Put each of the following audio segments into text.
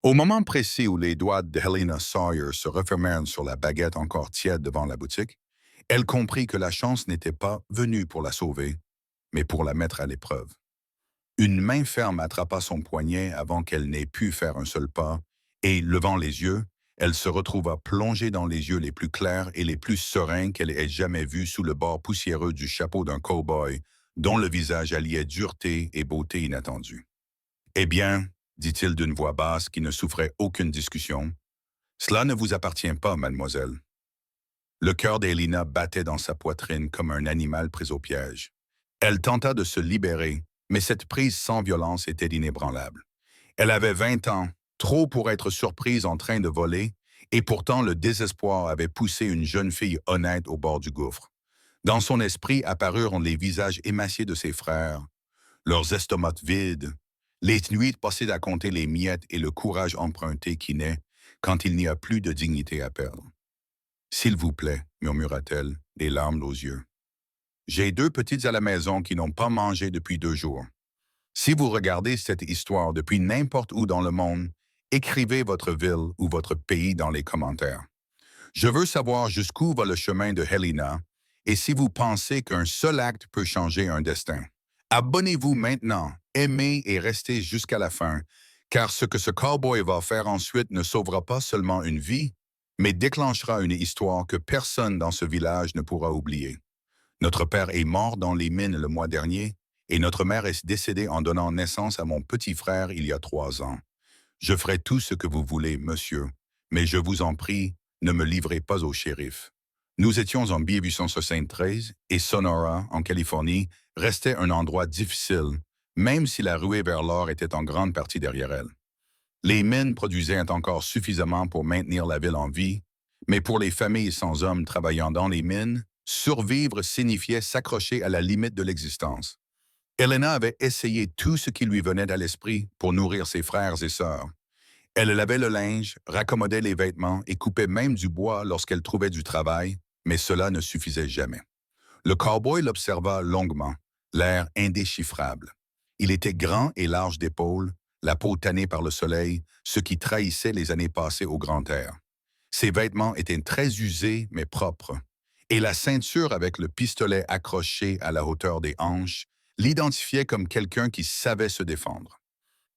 Au moment précis où les doigts de Helena Sawyer se refermèrent sur la baguette encore tiède devant la boutique, elle comprit que la chance n'était pas venue pour la sauver, mais pour la mettre à l'épreuve. Une main ferme attrapa son poignet avant qu'elle n'ait pu faire un seul pas, et, levant les yeux, elle se retrouva plongée dans les yeux les plus clairs et les plus sereins qu'elle ait jamais vus sous le bord poussiéreux du chapeau d'un cow-boy, dont le visage alliait dureté et beauté inattendue. Eh bien, dit-il d'une voix basse qui ne souffrait aucune discussion, cela ne vous appartient pas, mademoiselle. Le cœur d'Elina battait dans sa poitrine comme un animal pris au piège. Elle tenta de se libérer, mais cette prise sans violence était inébranlable. Elle avait 20 ans, trop pour être surprise en train de voler, et pourtant le désespoir avait poussé une jeune fille honnête au bord du gouffre. Dans son esprit apparurent les visages émaciés de ses frères, leurs estomacs vides, les nuits passées à compter les miettes et le courage emprunté qui naît quand il n'y a plus de dignité à perdre. S'il vous plaît, murmura-t-elle, les larmes aux yeux. J'ai deux petites à la maison qui n'ont pas mangé depuis 2 jours. Si vous regardez cette histoire depuis n'importe où dans le monde, écrivez votre ville ou votre pays dans les commentaires. Je veux savoir jusqu'où va le chemin de Helena et si vous pensez qu'un seul acte peut changer un destin. Abonnez-vous maintenant, aimez et restez jusqu'à la fin, car ce que ce cowboy va faire ensuite ne sauvera pas seulement une vie, mais déclenchera une histoire que personne dans ce village ne pourra oublier. Notre père est mort dans les mines le mois dernier et notre mère est décédée en donnant naissance à mon petit frère il y a 3 ans. Je ferai tout ce que vous voulez, monsieur, mais je vous en prie, ne me livrez pas au shérif. Nous étions en 1873 et Sonora, en Californie, restait un endroit difficile, même si la ruée vers l'or était en grande partie derrière elle. Les mines produisaient encore suffisamment pour maintenir la ville en vie, mais pour les familles sans hommes travaillant dans les mines, survivre signifiait s'accrocher à la limite de l'existence. Helena avait essayé tout ce qui lui venait à l'esprit pour nourrir ses frères et sœurs. Elle lavait le linge, raccommodait les vêtements et coupait même du bois lorsqu'elle trouvait du travail, mais cela ne suffisait jamais. Le cowboy l'observa longuement, l'air indéchiffrable. Il était grand et large d'épaules, la peau tannée par le soleil, ce qui trahissait les années passées au grand air. Ses vêtements étaient très usés mais propres, et la ceinture avec le pistolet accroché à la hauteur des hanches l'identifiait comme quelqu'un qui savait se défendre.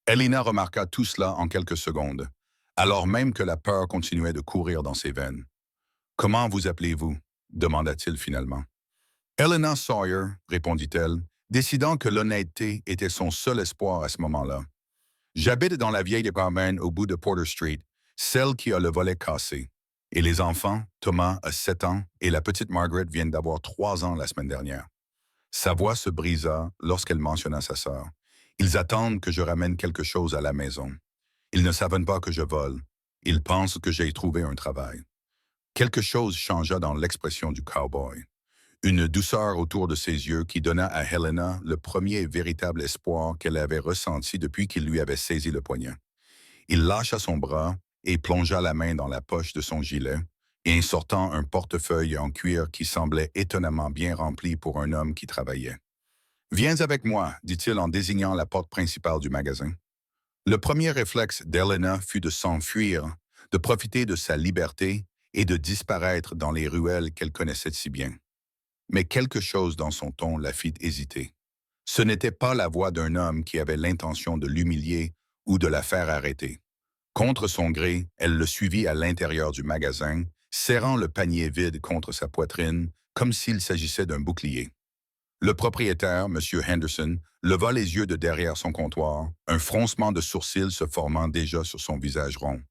Elena remarqua tout cela en quelques secondes, alors même que la peur continuait de courir dans ses veines. « Comment vous appelez-vous » demanda-t-il finalement. Helena Sawyer, répondit-elle, décidant que l'honnêteté était son seul espoir à ce moment-là. J'habite dans la vieille department au bout de Porter Street, celle qui a le volet cassé. Et les enfants, Thomas a 7 ans et la petite Margaret viennent d'avoir 3 ans la semaine dernière. Sa voix se brisa lorsqu'elle mentionna sa sœur. Ils attendent que je ramène quelque chose à la maison. Ils ne savent pas que je vole. Ils pensent que j'ai trouvé un travail. Quelque chose changea dans l'expression du cowboy. Une douceur autour de ses yeux qui donna à Helena le premier véritable espoir qu'elle avait ressenti depuis qu'il lui avait saisi le poignet. Il lâcha son bras et plongea la main dans la poche de son gilet, et en sortant un portefeuille en cuir qui semblait étonnamment bien rempli pour un homme qui travaillait. « Viens avec moi, dit-il en désignant la porte principale du magasin. Le premier réflexe d'Helena fut de s'enfuir, de profiter de sa liberté et de disparaître dans les ruelles qu'elle connaissait si bien. Mais quelque chose dans son ton la fit hésiter. Ce n'était pas la voix d'un homme qui avait l'intention de l'humilier ou de la faire arrêter. Contre son gré, elle le suivit à l'intérieur du magasin, serrant le panier vide contre sa poitrine, comme s'il s'agissait d'un bouclier. Le propriétaire, M. Henderson, leva les yeux de derrière son comptoir, un froncement de sourcils se formant déjà sur son visage rond.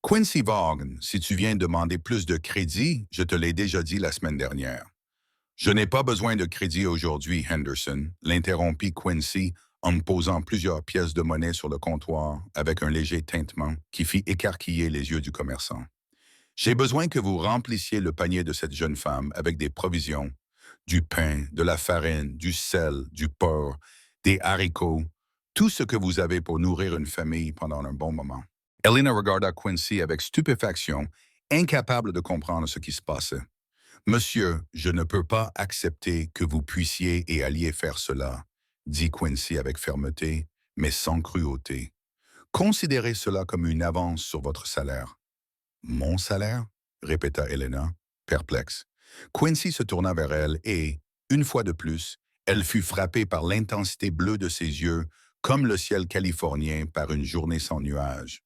« Quincy Vaughan, si tu viens demander plus de crédit, je te l'ai déjà dit la semaine dernière. » « Je n'ai pas besoin de crédit aujourd'hui, Henderson, » l'interrompit Quincy en me posant plusieurs pièces de monnaie sur le comptoir avec un léger tintement qui fit écarquiller les yeux du commerçant. « J'ai besoin que vous remplissiez le panier de cette jeune femme avec des provisions, du pain, de la farine, du sel, du porc, des haricots, tout ce que vous avez pour nourrir une famille pendant un bon moment. » Elena regarda Quincy avec stupéfaction, incapable de comprendre ce qui se passait. « Monsieur, je ne peux pas accepter que vous puissiez et alliez faire cela, » dit Quincy avec fermeté, mais sans cruauté. Considérez cela comme une avance sur votre salaire. Mon salaire? Répéta Helena, perplexe. Quincy se tourna vers elle et, une fois de plus, elle fut frappée par l'intensité bleue de ses yeux, comme le ciel californien par une journée sans nuages.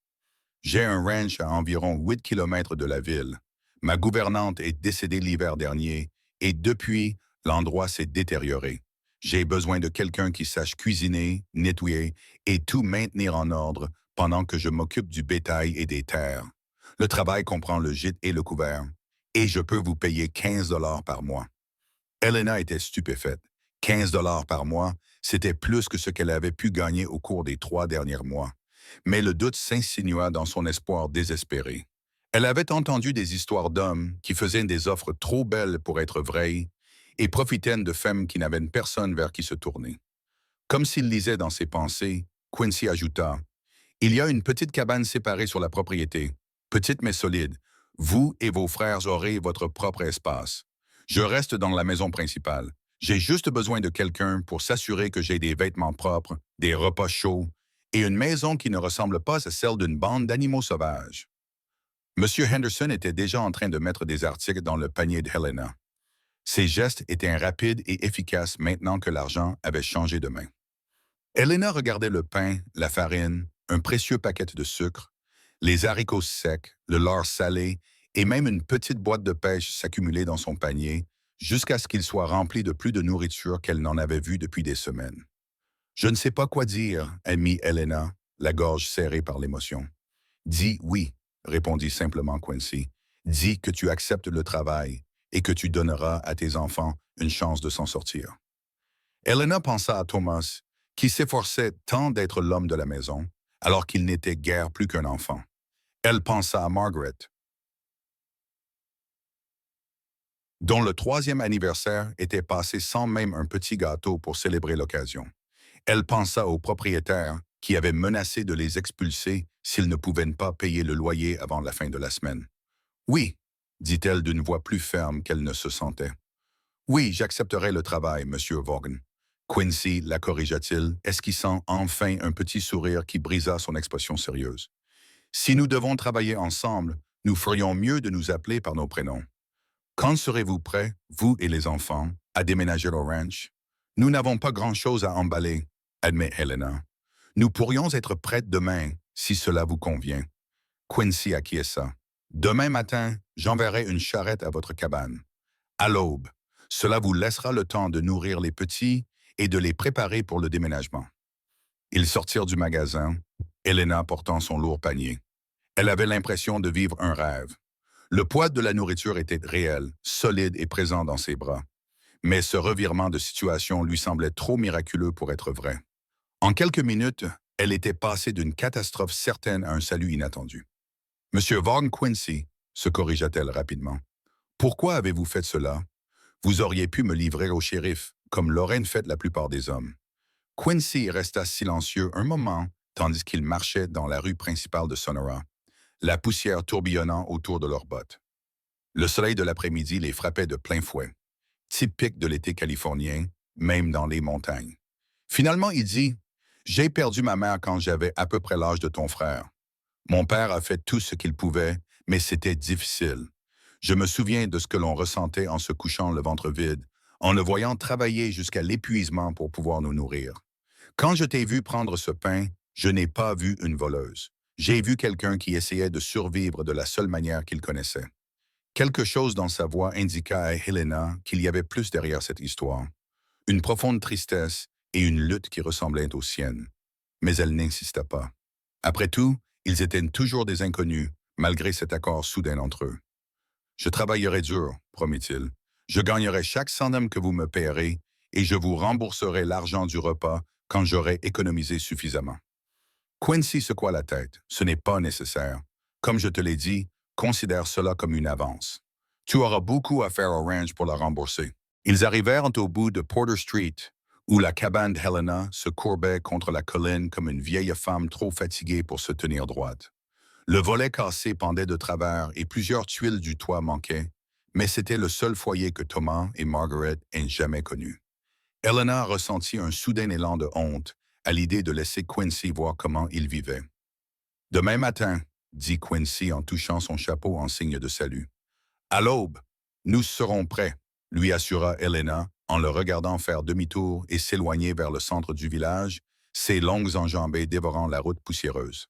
J'ai un ranch à environ 8 kilomètres de la ville. Ma gouvernante est décédée l'hiver dernier et depuis, l'endroit s'est détérioré. J'ai besoin de quelqu'un qui sache cuisiner, nettoyer et tout maintenir en ordre pendant que je m'occupe du bétail et des terres. Le travail comprend le gîte et le couvert, et je peux vous payer 15 dollars par mois. Elena était stupéfaite. 15 dollars par mois, c'était plus que ce qu'elle avait pu gagner au cours des 3 derniers mois. Mais le doute s'insinua dans son espoir désespéré. Elle avait entendu des histoires d'hommes qui faisaient des offres trop belles pour être vraies et profitaient de femmes qui n'avaient personne vers qui se tourner. Comme s'il lisait dans ses pensées, Quincy ajouta: il y a une petite cabane séparée sur la propriété. Petite mais solide. Vous et vos frères aurez votre propre espace. Je reste dans la maison principale. J'ai juste besoin de quelqu'un pour s'assurer que j'ai des vêtements propres, des repas chauds et une maison qui ne ressemble pas à celle d'une bande d'animaux sauvages. Monsieur Henderson était déjà en train de mettre des articles dans le panier de Helena. Ses gestes étaient rapides et efficaces maintenant que l'argent avait changé de main. Helena regardait le pain, la farine, un précieux paquet de sucre, les haricots secs, le lard salé et même une petite boîte de pêche s'accumuler dans son panier jusqu'à ce qu'il soit rempli de plus de nourriture qu'elle n'en avait vu depuis des semaines. Je ne sais pas quoi dire, amie Helena, la gorge serrée par l'émotion. Dis oui, répondit simplement Quincy. Dis que tu acceptes le travail et que tu donneras à tes enfants une chance de s'en sortir. Helena pensa à Thomas, qui s'efforçait tant d'être l'homme de la maison, alors qu'il n'était guère plus qu'un enfant. Elle pensa à Margaret, dont le 3e anniversaire était passé sans même un petit gâteau pour célébrer l'occasion. Elle pensa au propriétaire qui avait menacé de les expulser s'ils ne pouvaient pas payer le loyer avant la fin de la semaine. Oui, dit-elle d'une voix plus ferme qu'elle ne se sentait. Oui, j'accepterai le travail, Monsieur Vaughan. Quincy la corrigea-t-il, esquissant enfin un petit sourire qui brisa son expression sérieuse. Si nous devons travailler ensemble, nous ferions mieux de nous appeler par nos prénoms. Quand serez-vous prêts, vous et les enfants, à déménager au ranch? Nous n'avons pas grand-chose à emballer, admet Helena. Nous pourrions être prêtes demain, si cela vous convient. Quincy acquiesça. Demain matin, j'enverrai une charrette à votre cabane. À l'aube. Cela vous laissera le temps de nourrir les petits et de les préparer pour le déménagement. Ils sortirent du magasin, Helena portant son lourd panier. Elle avait l'impression de vivre un rêve. Le poids de la nourriture était réel, solide et présent dans ses bras. Mais ce revirement de situation lui semblait trop miraculeux pour être vrai. En quelques minutes, elle était passée d'une catastrophe certaine à un salut inattendu. Monsieur Vaughan Quincy, se corrigea-t-elle rapidement. Pourquoi avez-vous fait cela? Vous auriez pu me livrer au shérif, comme l'auraient fait la plupart des hommes. Quincy resta silencieux un moment, tandis qu'ils marchaient dans la rue principale de Sonora, la poussière tourbillonnant autour de leurs bottes. Le soleil de l'après-midi les frappait de plein fouet, typique de l'été californien, même dans les montagnes. Finalement, il dit: « J'ai perdu ma mère quand j'avais à peu près l'âge de ton frère. Mon père a fait tout ce qu'il pouvait, mais c'était difficile. Je me souviens de ce que l'on ressentait en se couchant le ventre vide, en le voyant travailler jusqu'à l'épuisement pour pouvoir nous nourrir. Quand je t'ai vu prendre ce pain, je n'ai pas vu une voleuse. J'ai vu quelqu'un qui essayait de survivre de la seule manière qu'il connaissait. » Quelque chose dans sa voix indiqua à Helena qu'il y avait plus derrière cette histoire. Une profonde tristesse et une lutte qui ressemblaient aux siennes. Mais elle n'insista pas. Après tout, ils étaient toujours des inconnus, malgré cet accord soudain entre eux. « Je travaillerai dur, promit-il. Je gagnerai chaque centime que vous me payerez et je vous rembourserai l'argent du repas quand j'aurai économisé suffisamment. » Quincy secoua la tête. « Ce n'est pas nécessaire. Comme je te l'ai dit, considère cela comme une avance. Tu auras beaucoup à faire au ranch pour la rembourser. » Ils arrivèrent au bout de Porter Street, où la cabane d'Helena se courbait contre la colline comme une vieille femme trop fatiguée pour se tenir droite. Le volet cassé pendait de travers et plusieurs tuiles du toit manquaient, mais c'était le seul foyer que Thomas et Margaret aient jamais connu. Helena ressentit un soudain élan de honte à l'idée de laisser Quincy voir comment il vivait. Demain matin, dit Quincy en touchant son chapeau en signe de salut. À l'aube, nous serons prêts, lui assura Helena en le regardant faire demi-tour et s'éloigner vers le centre du village, ses longues enjambées dévorant la route poussiéreuse.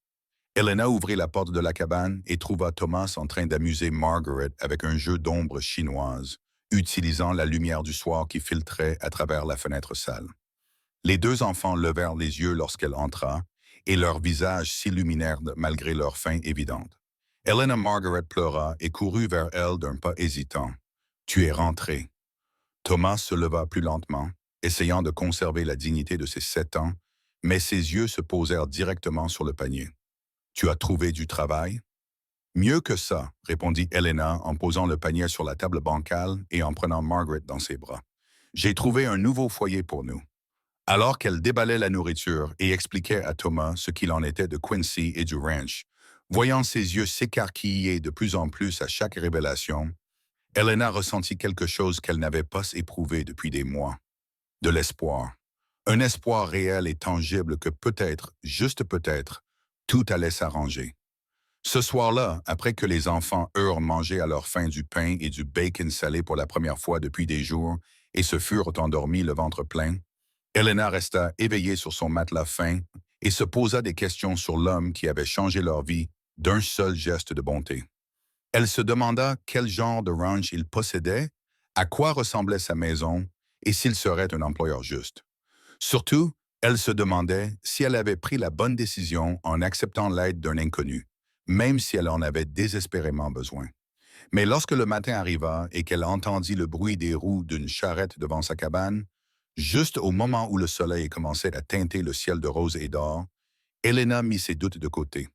Helena ouvrit la porte de la cabane et trouva Thomas en train d'amuser Margaret avec un jeu d'ombre chinoise, utilisant la lumière du soir qui filtrait à travers la fenêtre sale. Les deux enfants levèrent les yeux lorsqu'elle entra, et leurs visages s'illuminèrent malgré leur faim évidente. Helena Margaret pleura et courut vers elle d'un pas hésitant. « Tu es rentré. » Thomas se leva plus lentement, essayant de conserver la dignité de ses 7 ans, mais ses yeux se posèrent directement sur le panier. « Tu as trouvé du travail? » « Mieux que ça, répondit Helena en posant le panier sur la table bancale et en prenant Margaret dans ses bras. J'ai trouvé un nouveau foyer pour nous. Alors qu'elle déballait la nourriture et expliquait à Thomas ce qu'il en était de Quincy et du ranch, voyant ses yeux s'écarquiller de plus en plus à chaque révélation, Helena ressentit quelque chose qu'elle n'avait pas éprouvé depuis des mois. De l'espoir. Un espoir réel et tangible que peut-être, juste peut-être, tout allait s'arranger. Ce soir-là, après que les enfants eurent mangé à leur faim du pain et du bacon salé pour la première fois depuis des jours et se furent endormis le ventre plein, Helena resta éveillée sur son matelas fin et se posa des questions sur l'homme qui avait changé leur vie d'un seul geste de bonté. Elle se demanda quel genre de ranch il possédait, à quoi ressemblait sa maison et s'il serait un employeur juste. Surtout, elle se demandait si elle avait pris la bonne décision en acceptant l'aide d'un inconnu, même si elle en avait désespérément besoin. Mais lorsque le matin arriva et qu'elle entendit le bruit des roues d'une charrette devant sa cabane, juste au moment où le soleil commençait à teinter le ciel de rose et d'or, Helena mit ses doutes de côté.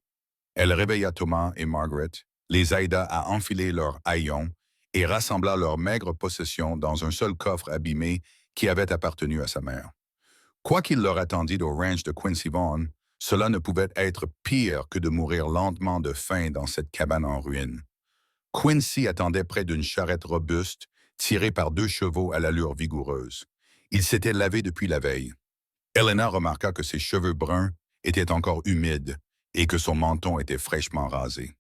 Elle réveilla Thomas et Margaret, les aida à enfiler leurs haillons et rassembla leurs maigres possessions dans un seul coffre abîmé qui avait appartenu à sa mère. Quoi qu'il leur attendît au ranch de Quincy Vaughn, cela ne pouvait être pire que de mourir lentement de faim dans cette cabane en ruine. Quincy attendait près d'une charrette robuste, tirée par 2 chevaux à l'allure vigoureuse. Il s'était lavé depuis la veille. Helena remarqua que ses cheveux bruns étaient encore humides et que son menton était fraîchement rasé.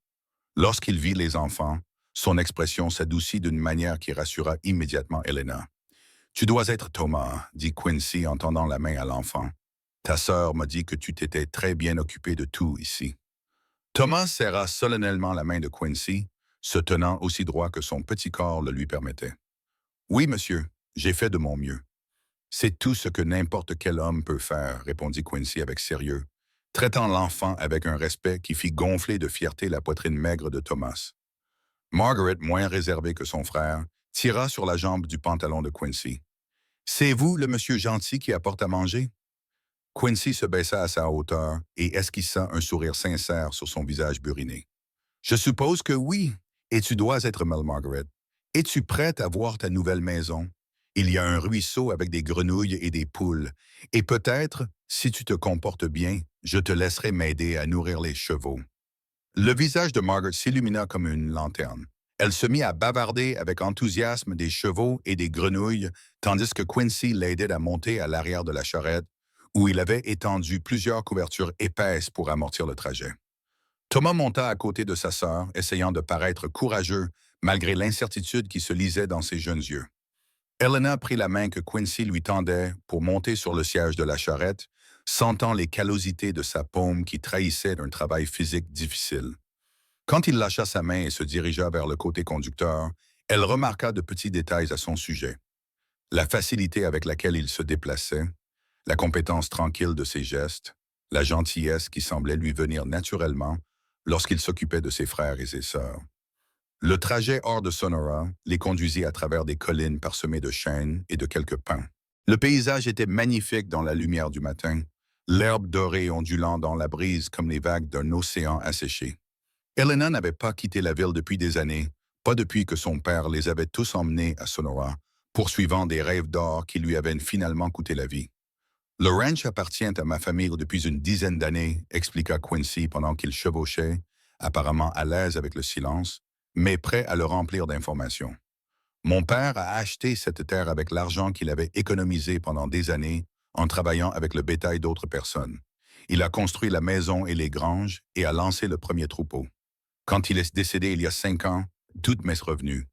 Lorsqu'il vit les enfants, son expression s'adoucit d'une manière qui rassura immédiatement Helena. « Tu dois être Thomas, » dit Quincy en tendant la main à l'enfant. « Ta sœur m'a dit que tu t'étais très bien occupé de tout ici. » Thomas serra solennellement la main de Quincy, se tenant aussi droit que son petit corps le lui permettait. « Oui, monsieur, j'ai fait de mon mieux. »« C'est tout ce que n'importe quel homme peut faire, » répondit Quincy avec sérieux, traitant l'enfant avec un respect qui fit gonfler de fierté la poitrine maigre de Thomas. Margaret, moins réservée que son frère, tira sur la jambe du pantalon de Quincy. « C'est vous, le monsieur gentil qui apporte à manger? » Quincy se baissa à sa hauteur et esquissa un sourire sincère sur son visage buriné. « Je suppose que oui, et tu dois être mal, Margaret. Es-tu prête à voir ta nouvelle maison? Il y a un ruisseau avec des grenouilles et des poules, et peut-être, si tu te comportes bien, je te laisserai m'aider à nourrir les chevaux. » Le visage de Margaret s'illumina comme une lanterne. Elle se mit à bavarder avec enthousiasme des chevaux et des grenouilles, tandis que Quincy l'aidait à monter à l'arrière de la charrette, où il avait étendu plusieurs couvertures épaisses pour amortir le trajet. Thomas monta à côté de sa sœur, essayant de paraître courageux malgré l'incertitude qui se lisait dans ses jeunes yeux. Helena prit la main que Quincy lui tendait pour monter sur le siège de la charrette, sentant les callosités de sa paume qui trahissaient un travail physique difficile. Quand il lâcha sa main et se dirigea vers le côté conducteur, elle remarqua de petits détails à son sujet. La facilité avec laquelle il se déplaçait, la compétence tranquille de ses gestes, la gentillesse qui semblait lui venir naturellement lorsqu'il s'occupait de ses frères et ses sœurs. Le trajet hors de Sonora les conduisit à travers des collines parsemées de chênes et de quelques pins. Le paysage était magnifique dans la lumière du matin, l'herbe dorée ondulant dans la brise comme les vagues d'un océan asséché. Helena n'avait pas quitté la ville depuis des années, pas depuis que son père les avait tous emmenés à Sonora, poursuivant des rêves d'or qui lui avaient finalement coûté la vie. « Le ranch appartient à ma famille depuis une dizaine d'années, » expliqua Quincy pendant qu'il chevauchait, apparemment à l'aise avec le silence, mais prêt à le remplir d'informations. « Mon père a acheté cette terre avec l'argent qu'il avait économisé pendant des années en travaillant avec le bétail d'autres personnes. Il a construit la maison et les granges et a lancé le premier troupeau. Quand il est décédé il y a 5 ans, tout m'est revenu.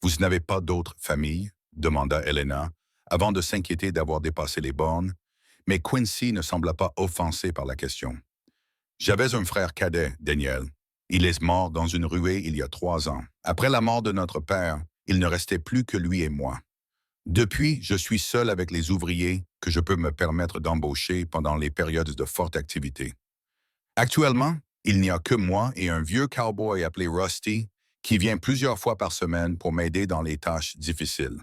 Vous n'avez pas d'autre famille? Demanda Helena, avant de s'inquiéter d'avoir dépassé les bornes, mais Quincy ne sembla pas offensé par la question. J'avais un frère cadet, Daniel. Il est mort dans une ruée il y a 3 ans. Après la mort de notre père, il ne restait plus que lui et moi. Depuis, je suis seul avec les ouvriers que je peux me permettre d'embaucher pendant les périodes de forte activité. Actuellement, il n'y a que moi et un vieux cowboy appelé Rusty qui vient plusieurs fois par semaine pour m'aider dans les tâches difficiles.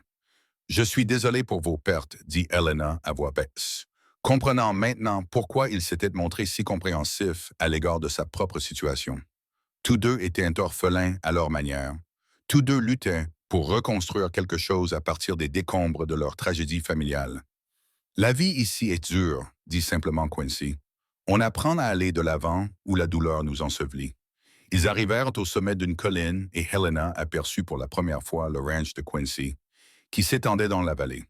Je suis désolé pour vos pertes, dit Helena à voix basse, comprenant maintenant pourquoi il s'était montré si compréhensif à l'égard de sa propre situation. Tous deux étaient orphelins à leur manière. Tous deux luttaient pour reconstruire quelque chose à partir des décombres de leur tragédie familiale. La vie ici est dure, dit simplement Quincy. On apprend à aller de l'avant où la douleur nous ensevelit. Ils arrivèrent au sommet d'une colline et Helena aperçut pour la première fois le ranch de Quincy, qui s'étendait dans la vallée.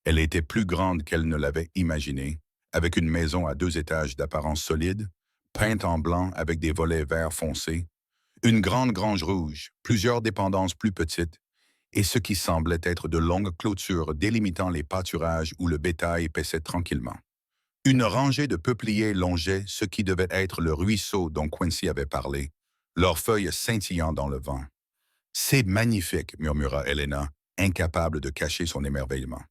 Elle était plus grande qu'elle ne l'avait imaginé, avec une maison à 2 étages d'apparence solide, peinte en blanc avec des volets vert foncé, une grande grange rouge, plusieurs dépendances plus petites, et ce qui semblait être de longues clôtures délimitant les pâturages où le bétail paissait tranquillement. Une rangée de peupliers longeait ce qui devait être le ruisseau dont Quincy avait parlé, leurs feuilles scintillant dans le vent. « C'est magnifique », murmura Helena, incapable de cacher son émerveillement.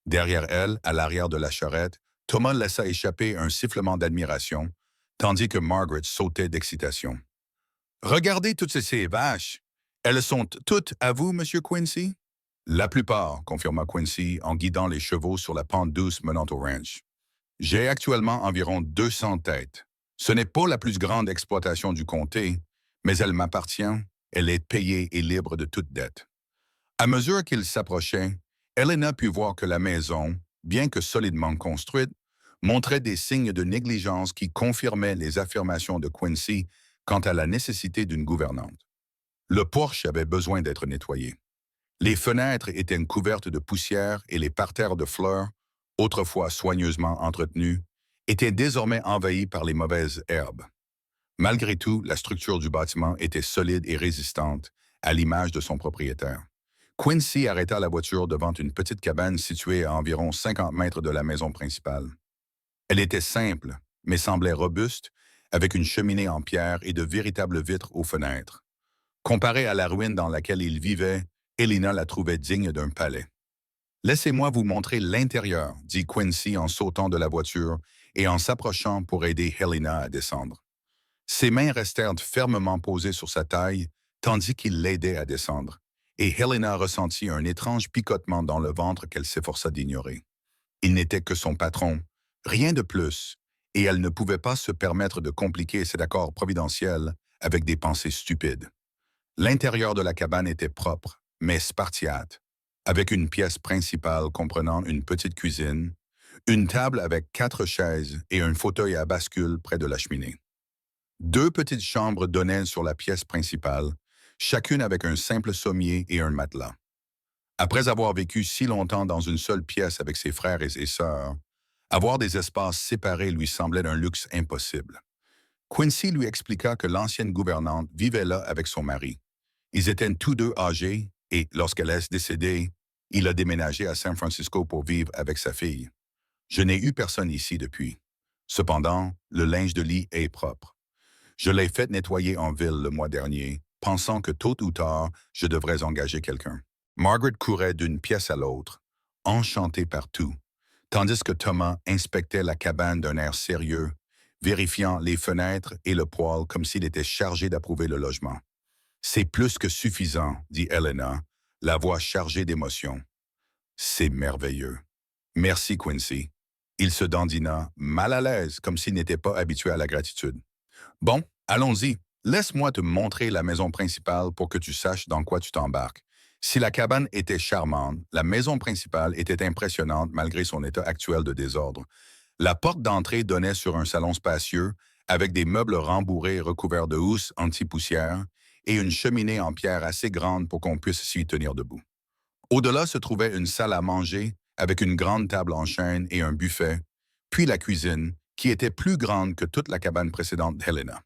Derrière elle, à l'arrière de la charrette, Thomas laissa échapper un sifflement d'admiration, tandis que Margaret sautait d'excitation. « Regardez toutes ces vaches! Elles sont toutes à vous, Monsieur Quincy? » « La plupart, » confirma Quincy en guidant les chevaux sur la pente douce menant au ranch. « J'ai actuellement environ 200 têtes. Ce n'est pas la plus grande exploitation du comté, mais elle m'appartient, elle est payée et libre de toute dette. » À mesure qu'il s'approchait, Helena put voir que la maison, bien que solidement construite, montrait des signes de négligence qui confirmaient les affirmations de Quincy quant à la nécessité d'une gouvernante. Le porche avait besoin d'être nettoyé. Les fenêtres étaient couvertes de poussière et les parterres de fleurs, autrefois soigneusement entretenus, étaient désormais envahis par les mauvaises herbes. Malgré tout, la structure du bâtiment était solide et résistante, à l'image de son propriétaire. Quincy arrêta la voiture devant une petite cabane située à environ 50 mètres de la maison principale. Elle était simple, mais semblait robuste, avec une cheminée en pierre et de véritables vitres aux fenêtres. Comparée à la ruine dans laquelle il vivait, Helena la trouvait digne d'un palais. « Laissez-moi vous montrer l'intérieur, » dit Quincy en sautant de la voiture et en s'approchant pour aider Helena à descendre. Ses mains restèrent fermement posées sur sa taille, tandis qu'il l'aidait à descendre, et Helena ressentit un étrange picotement dans le ventre qu'elle s'efforça d'ignorer. Il n'était que son patron, rien de plus, et elle ne pouvait pas se permettre de compliquer cet accord providentiel avec des pensées stupides. L'intérieur de la cabane était propre, mais spartiate, avec une pièce principale comprenant une petite cuisine, une table avec 4 chaises et un fauteuil à bascule près de la cheminée. 2 petites chambres donnaient sur la pièce principale, chacune avec un simple sommier et un matelas. Après avoir vécu si longtemps dans une seule pièce avec ses frères et ses sœurs, avoir des espaces séparés lui semblait un luxe impossible. Quincy lui expliqua que l'ancienne gouvernante vivait là avec son mari. Ils étaient tous deux âgés et, lorsqu'elle est décédée, il a déménagé à San Francisco pour vivre avec sa fille. Je n'ai eu personne ici depuis. Cependant, le linge de lit est propre. Je l'ai fait nettoyer en ville le mois dernier, pensant que tôt ou tard, je devrais engager quelqu'un. Margaret courait d'une pièce à l'autre, enchantée par tout, tandis que Thomas inspectait la cabane d'un air sérieux, vérifiant les fenêtres et le poêle comme s'il était chargé d'approuver le logement. « C'est plus que suffisant, » dit Helena, la voix chargée d'émotion. « C'est merveilleux. Merci, Quincy. » Il se dandina, mal à l'aise, comme s'il n'était pas habitué à la gratitude. « Bon, allons-y. Laisse-moi te montrer la maison principale pour que tu saches dans quoi tu t'embarques. » Si la cabane était charmante, la maison principale était impressionnante malgré son état actuel de désordre. La porte d'entrée donnait sur un salon spacieux, avec des meubles rembourrés recouverts de housses anti-poussière et une cheminée en pierre assez grande pour qu'on puisse s'y tenir debout. Au-delà se trouvait une salle à manger avec une grande table en chêne et un buffet, puis la cuisine, qui était plus grande que toute la cabane précédente d'Helena.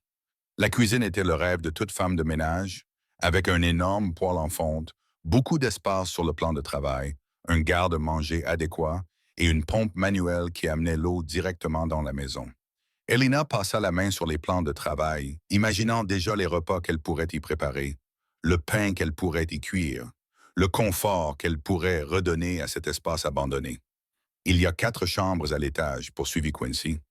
La cuisine était le rêve de toute femme de ménage, avec un énorme poêle en fonte, beaucoup d'espace sur le plan de travail, un garde-manger adéquat et une pompe manuelle qui amenait l'eau directement dans la maison. Elena passa la main sur les plans de travail, imaginant déjà les repas qu'elle pourrait y préparer, le pain qu'elle pourrait y cuire, le confort qu'elle pourrait redonner à cet espace abandonné. Il y a 4 chambres à l'étage, poursuivit Quincy.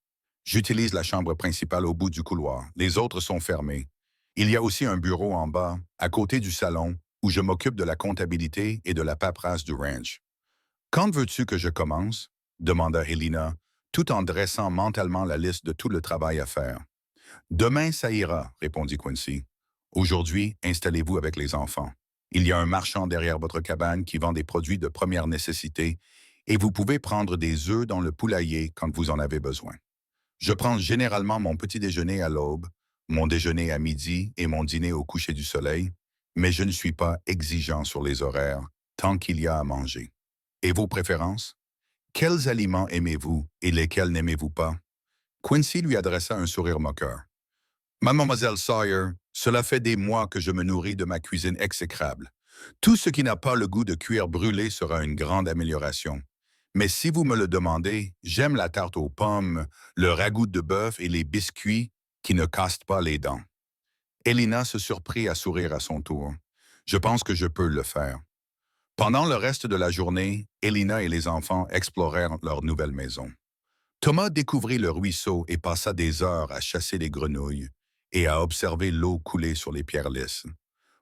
J'utilise la chambre principale au bout du couloir. Les autres sont fermées. Il y a aussi un bureau en bas, à côté du salon, où je m'occupe de la comptabilité et de la paperasse du ranch. Quand veux-tu que je commence? Demanda Helena, tout en dressant mentalement la liste de tout le travail à faire. Demain, ça ira, répondit Quincy. Aujourd'hui, installez-vous avec les enfants. Il y a un marchand derrière votre cabane qui vend des produits de première nécessité et vous pouvez prendre des œufs dans le poulailler quand vous en avez besoin. Je prends généralement mon petit déjeuner à l'aube, mon déjeuner à midi et mon dîner au coucher du soleil, mais je ne suis pas exigeant sur les horaires tant qu'il y a à manger. Et vos préférences? Quels aliments aimez-vous et lesquels n'aimez-vous pas? Quincy lui adressa un sourire moqueur. Mademoiselle Sawyer, cela fait des mois que je me nourris de ma cuisine exécrable. Tout ce qui n'a pas le goût de cuir brûlé sera une grande amélioration. Mais si vous me le demandez, j'aime la tarte aux pommes, le ragoût de bœuf et les biscuits qui ne cassent pas les dents. Elena se surprit à sourire à son tour. Je pense que je peux le faire. Pendant le reste de la journée, Elena et les enfants explorèrent leur nouvelle maison. Thomas découvrit le ruisseau et passa des heures à chasser les grenouilles et à observer l'eau couler sur les pierres lisses.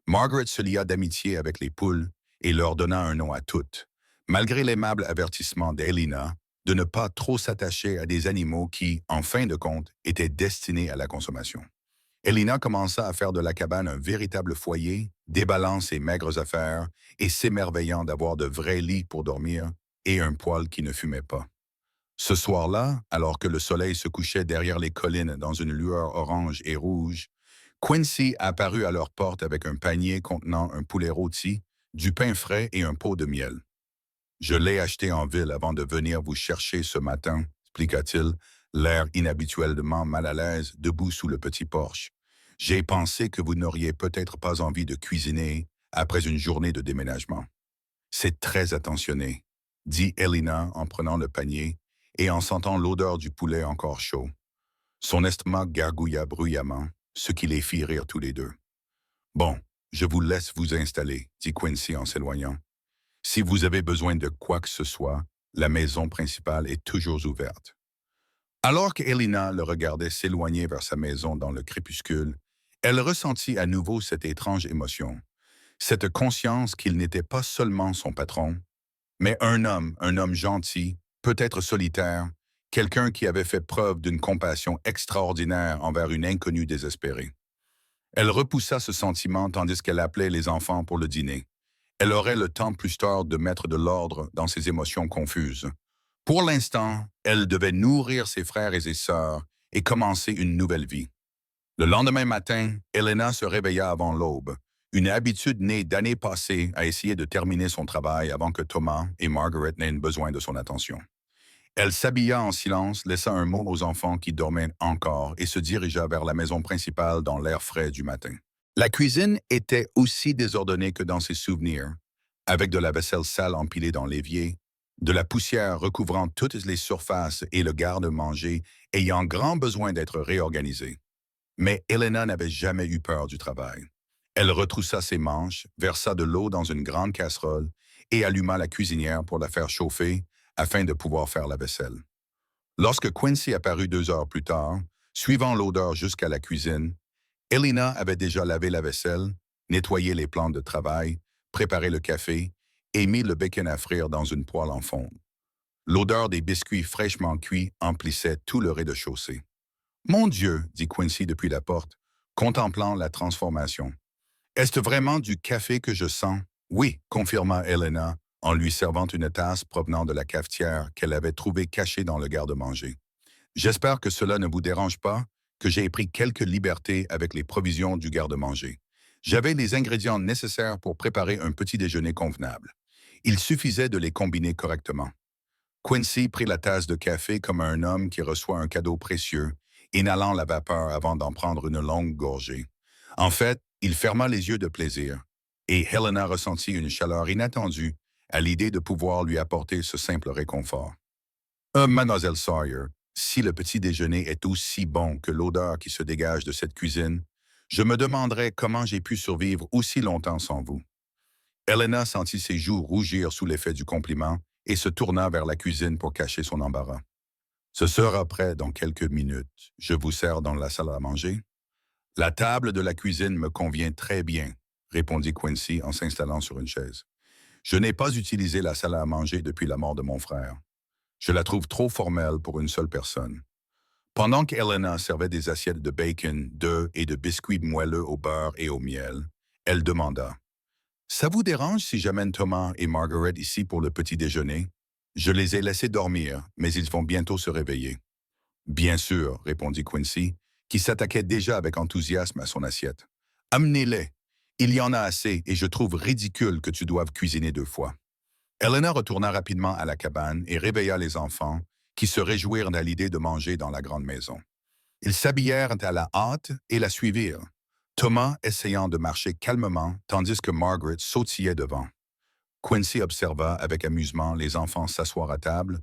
Margaret se lia d'amitié avec les poules et leur donna un nom à toutes, malgré l'aimable avertissement d'Elena de ne pas trop s'attacher à des animaux qui, en fin de compte, étaient destinés à la consommation. Elena commença à faire de la cabane un véritable foyer, déballant ses maigres affaires et s'émerveillant d'avoir de vrais lits pour dormir et un poêle qui ne fumait pas. Ce soir-là, alors que le soleil se couchait derrière les collines dans une lueur orange et rouge, Quincy apparut à leur porte avec un panier contenant un poulet rôti, du pain frais et un pot de miel. Je l'ai acheté en ville avant de venir vous chercher ce matin, expliqua-t-il, l'air inhabituellement mal à l'aise, debout sous le petit porche. J'ai pensé que vous n'auriez peut-être pas envie de cuisiner après une journée de déménagement. C'est très attentionné, dit Elena en prenant le panier et en sentant l'odeur du poulet encore chaud. Son estomac gargouilla bruyamment, ce qui les fit rire tous les deux. Bon, je vous laisse vous installer, dit Quincy en s'éloignant. Si vous avez besoin de quoi que ce soit, la maison principale est toujours ouverte. Alors qu'Elena le regardait s'éloigner vers sa maison dans le crépuscule, elle ressentit à nouveau cette étrange émotion, cette conscience qu'il n'était pas seulement son patron, mais un homme gentil, peut-être solitaire, quelqu'un qui avait fait preuve d'une compassion extraordinaire envers une inconnue désespérée. Elle repoussa ce sentiment tandis qu'elle appelait les enfants pour le dîner. Elle aurait le temps plus tard de mettre de l'ordre dans ses émotions confuses. Pour l'instant, elle devait nourrir ses frères et ses sœurs et commencer une nouvelle vie. Le lendemain matin, Elena se réveilla avant l'aube, une habitude née d'années passées à essayer de terminer son travail avant que Thomas et Margaret n'aient besoin de son attention. Elle s'habilla en silence, laissa un mot aux enfants qui dormaient encore et se dirigea vers la maison principale dans l'air frais du matin. La cuisine était aussi désordonnée que dans ses souvenirs, avec de la vaisselle sale empilée dans l'évier, de la poussière recouvrant toutes les surfaces et le garde-manger ayant grand besoin d'être réorganisé. Mais Elena n'avait jamais eu peur du travail. Elle retroussa ses manches, versa de l'eau dans une grande casserole et alluma la cuisinière pour la faire chauffer afin de pouvoir faire la vaisselle. Lorsque Quincy apparut 2 heures plus tard, suivant l'odeur jusqu'à la cuisine, Elena avait déjà lavé la vaisselle, nettoyé les plantes de travail, préparé le café et mis le bacon à frire dans une poêle en fonte. L'odeur des biscuits fraîchement cuits emplissait tout le rez-de-chaussée. « Mon Dieu, dit Quincy depuis la porte, contemplant la transformation. Est-ce vraiment du café que je sens? Oui, confirma Elena, en lui servant une tasse provenant de la cafetière qu'elle avait trouvée cachée dans le garde-manger. J'espère que cela ne vous dérange pas, que j'ai pris quelques libertés avec les provisions du garde-manger. J'avais les ingrédients nécessaires pour préparer un petit déjeuner convenable. Il suffisait de les combiner correctement. Quincy prit la tasse de café comme un homme qui reçoit un cadeau précieux, inhalant la vapeur avant d'en prendre une longue gorgée. En fait, il ferma les yeux de plaisir, et Helena ressentit une chaleur inattendue à l'idée de pouvoir lui apporter ce simple réconfort. Mademoiselle Sawyer, si le petit déjeuner est aussi bon que l'odeur qui se dégage de cette cuisine, je me demanderais comment j'ai pu survivre aussi longtemps sans vous. Helena sentit ses joues rougir sous l'effet du compliment et se tourna vers la cuisine pour cacher son embarras. Ce sera prêt dans quelques minutes. Je vous sers dans la salle à manger. La table de la cuisine me convient très bien, répondit Quincy en s'installant sur une chaise. Je n'ai pas utilisé la salle à manger depuis la mort de mon frère. Je la trouve trop formelle pour une seule personne. Pendant qu'Helena servait des assiettes de bacon, d'œufs et de biscuits moelleux au beurre et au miel, elle demanda: ça vous dérange si j'amène Thomas et Margaret ici pour le petit déjeuner? Je les ai laissés dormir, mais ils vont bientôt se réveiller. Bien sûr, répondit Quincy, qui s'attaquait déjà avec enthousiasme à son assiette. Amenez-les. Il y en a assez et je trouve ridicule que tu doives cuisiner 2 fois. Helena retourna rapidement à la cabane et réveilla les enfants, qui se réjouirent à l'idée de manger dans la grande maison. Ils s'habillèrent à la hâte et la suivirent, Thomas essayant de marcher calmement tandis que Margaret sautillait devant. Quincy observa avec amusement les enfants s'asseoir à table,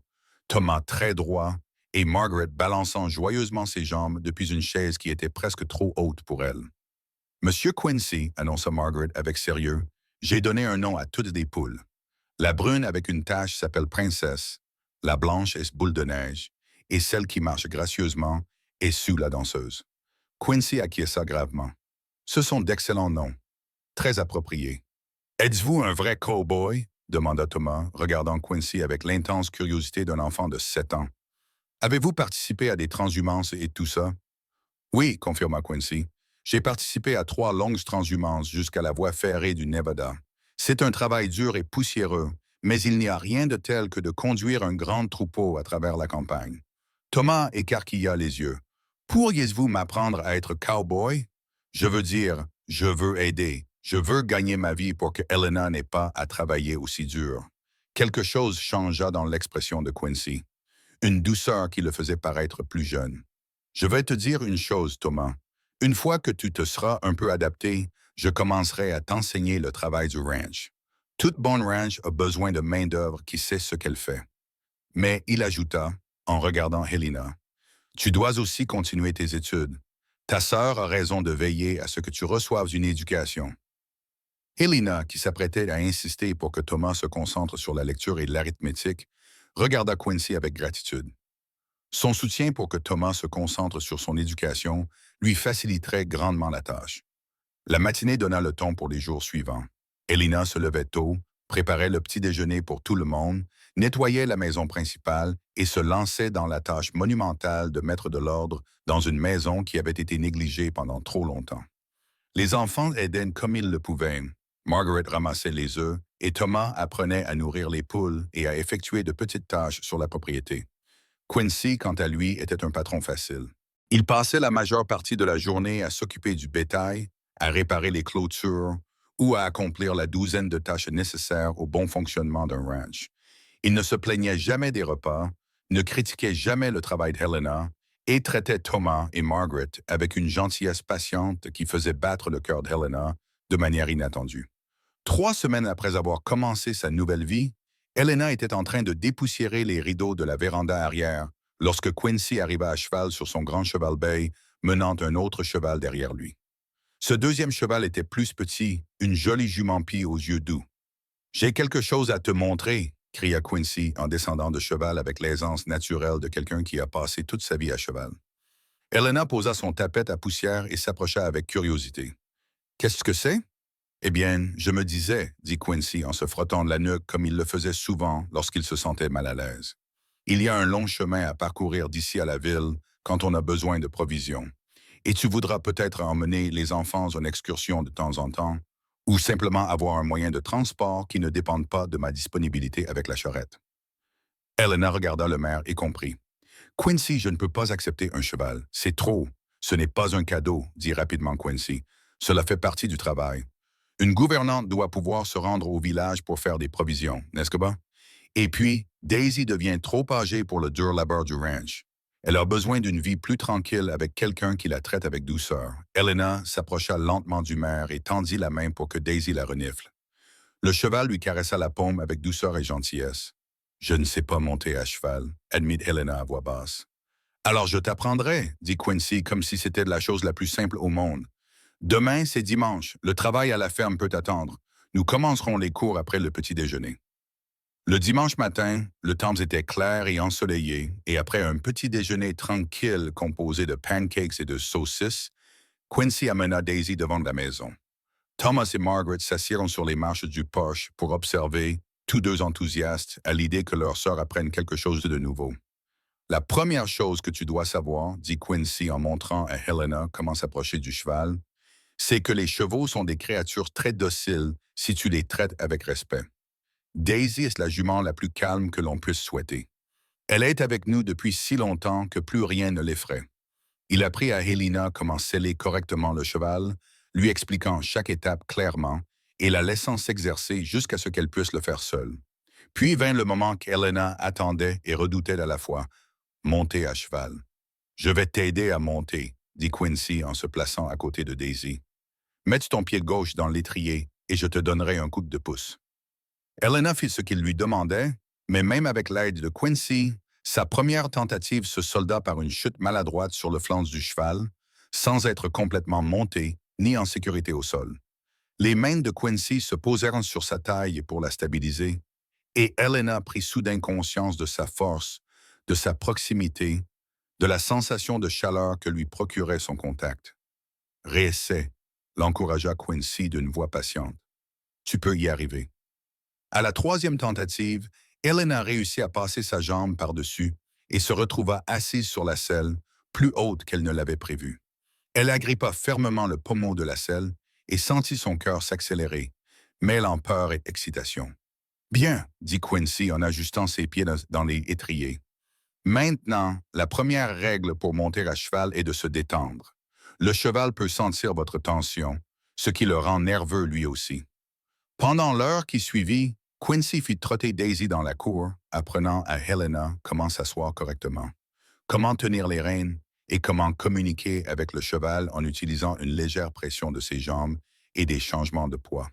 Thomas très droit et Margaret balançant joyeusement ses jambes depuis une chaise qui était presque trop haute pour elle. Monsieur Quincy, annonça Margaret avec sérieux, j'ai donné un nom à toutes des poules. La brune avec une tache s'appelle Princesse, la blanche est Boule de neige, et celle qui marche gracieusement est Sue la danseuse. Quincy acquiesça gravement. Ce sont d'excellents noms, très appropriés. Êtes-vous un vrai cow-boy? Demanda Thomas, regardant Quincy avec l'intense curiosité d'un enfant de 7 ans. Avez-vous participé à des transhumances et tout ça? Oui, confirma Quincy. J'ai participé à 3 longues transhumances jusqu'à la voie ferrée du Nevada. C'est un travail dur et poussiéreux, mais il n'y a rien de tel que de conduire un grand troupeau à travers la campagne. Thomas écarquilla les yeux. Pourriez-vous m'apprendre à être cowboy? Je veux dire, je veux aider. Je veux gagner ma vie pour que Helena n'ait pas à travailler aussi dur. Quelque chose changea dans l'expression de Quincy. Une douceur qui le faisait paraître plus jeune. Je vais te dire une chose, Thomas. Une fois que tu te seras un peu adapté, je commencerai à t'enseigner le travail du ranch. Toute bonne ranch a besoin de main-d'œuvre qui sait ce qu'elle fait. Mais il ajouta, en regardant Helena, tu dois aussi continuer tes études. Ta sœur a raison de veiller à ce que tu reçoives une éducation. Helena, qui s'apprêtait à insister pour que Thomas se concentre sur la lecture et l'arithmétique, regarda Quincy avec gratitude. Son soutien pour que Thomas se concentre sur son éducation lui faciliterait grandement la tâche. La matinée donna le ton pour les jours suivants. Helena se levait tôt, préparait le petit déjeuner pour tout le monde, nettoyait la maison principale et se lançait dans la tâche monumentale de mettre de l'ordre dans une maison qui avait été négligée pendant trop longtemps. Les enfants aidaient comme ils le pouvaient. Margaret ramassait les œufs et Thomas apprenait à nourrir les poules et à effectuer de petites tâches sur la propriété. Quincy, quant à lui, était un patron facile. Il passait la majeure partie de la journée à s'occuper du bétail, à réparer les clôtures ou à accomplir la douzaine de tâches nécessaires au bon fonctionnement d'un ranch. Il ne se plaignait jamais des repas, ne critiquait jamais le travail d'Helena et traitait Thomas et Margaret avec une gentillesse patiente qui faisait battre le cœur d'Helena de manière inattendue. 3 semaines après avoir commencé sa nouvelle vie, Helena était en train de dépoussiérer les rideaux de la véranda arrière lorsque Quincy arriva à cheval sur son grand cheval bay, menant un autre cheval derrière lui. Ce deuxième cheval était plus petit, une jolie jument pie aux yeux doux. « J'ai quelque chose à te montrer », cria Quincy en descendant de cheval avec l'aisance naturelle de quelqu'un qui a passé toute sa vie à cheval. Helena posa son tapette à poussière et s'approcha avec curiosité. « Qu'est-ce que c'est? » « Eh bien, je me disais, dit Quincy en se frottant la nuque comme il le faisait souvent lorsqu'il se sentait mal à l'aise. Il y a un long chemin à parcourir d'ici à la ville quand on a besoin de provisions. Et tu voudras peut-être emmener les enfants en excursion de temps en temps, ou simplement avoir un moyen de transport qui ne dépende pas de ma disponibilité avec la charrette. Helena regarda le maire et comprit. Quincy, je ne peux pas accepter un cheval. C'est trop. Ce n'est pas un cadeau, dit rapidement Quincy. Cela fait partie du travail. Une gouvernante doit pouvoir se rendre au village pour faire des provisions, n'est-ce pas? Et puis, Daisy devient trop âgée pour le dur labeur du ranch. Elle a besoin d'une vie plus tranquille avec quelqu'un qui la traite avec douceur. Helena s'approcha lentement du maire et tendit la main pour que Daisy la renifle. Le cheval lui caressa la paume avec douceur et gentillesse. « Je ne sais pas monter à cheval », admit Helena à voix basse. « Alors je t'apprendrai », dit Quincy comme si c'était la chose la plus simple au monde. « Demain, c'est dimanche. Le travail à la ferme peut attendre. Nous commencerons les cours après le petit déjeuner. » Le dimanche matin, le temps était clair et ensoleillé, et après un petit déjeuner tranquille composé de pancakes et de saucisses, Quincy amena Daisy devant la maison. Thomas et Margaret s'assirent sur les marches du porche pour observer, tous deux enthousiastes, à l'idée que leur sœur apprenne quelque chose de nouveau. « La première chose que tu dois savoir, dit Quincy en montrant à Helena comment s'approcher du cheval, c'est que les chevaux sont des créatures très dociles si tu les traites avec respect. Daisy est la jument la plus calme que l'on puisse souhaiter. Elle est avec nous depuis si longtemps que plus rien ne l'effraie. » Il apprit à Helena comment sceller correctement le cheval, lui expliquant chaque étape clairement et la laissant s'exercer jusqu'à ce qu'elle puisse le faire seule. Puis vint le moment qu'Helena attendait et redoutait à la fois, monter à cheval. « Je vais t'aider à monter, » dit Quincy en se plaçant à côté de Daisy. « Mets ton pied gauche dans l'étrier et je te donnerai un coup de pouce. » Helena fit ce qu'il lui demandait, mais même avec l'aide de Quincy, sa première tentative se solda par une chute maladroite sur le flanc du cheval, sans être complètement montée ni en sécurité au sol. Les mains de Quincy se posèrent sur sa taille pour la stabiliser, et Helena prit soudain conscience de sa force, de sa proximité, de la sensation de chaleur que lui procurait son contact. « Réessaie », l'encouragea Quincy d'une voix patiente. « Tu peux y arriver. » À la troisième tentative, Helena réussit à passer sa jambe par-dessus et se retrouva assise sur la selle, plus haute qu'elle ne l'avait prévu. Elle agrippa fermement le pommeau de la selle et sentit son cœur s'accélérer, mêlant peur et excitation. « Bien, » dit Quincy en ajustant ses pieds dans les étriers. « Maintenant, la première règle pour monter à cheval est de se détendre. Le cheval peut sentir votre tension, ce qui le rend nerveux lui aussi. » Pendant l'heure qui suivit, Quincy fit trotter Daisy dans la cour, apprenant à Helena comment s'asseoir correctement, comment tenir les rênes et comment communiquer avec le cheval en utilisant une légère pression de ses jambes et des changements de poids.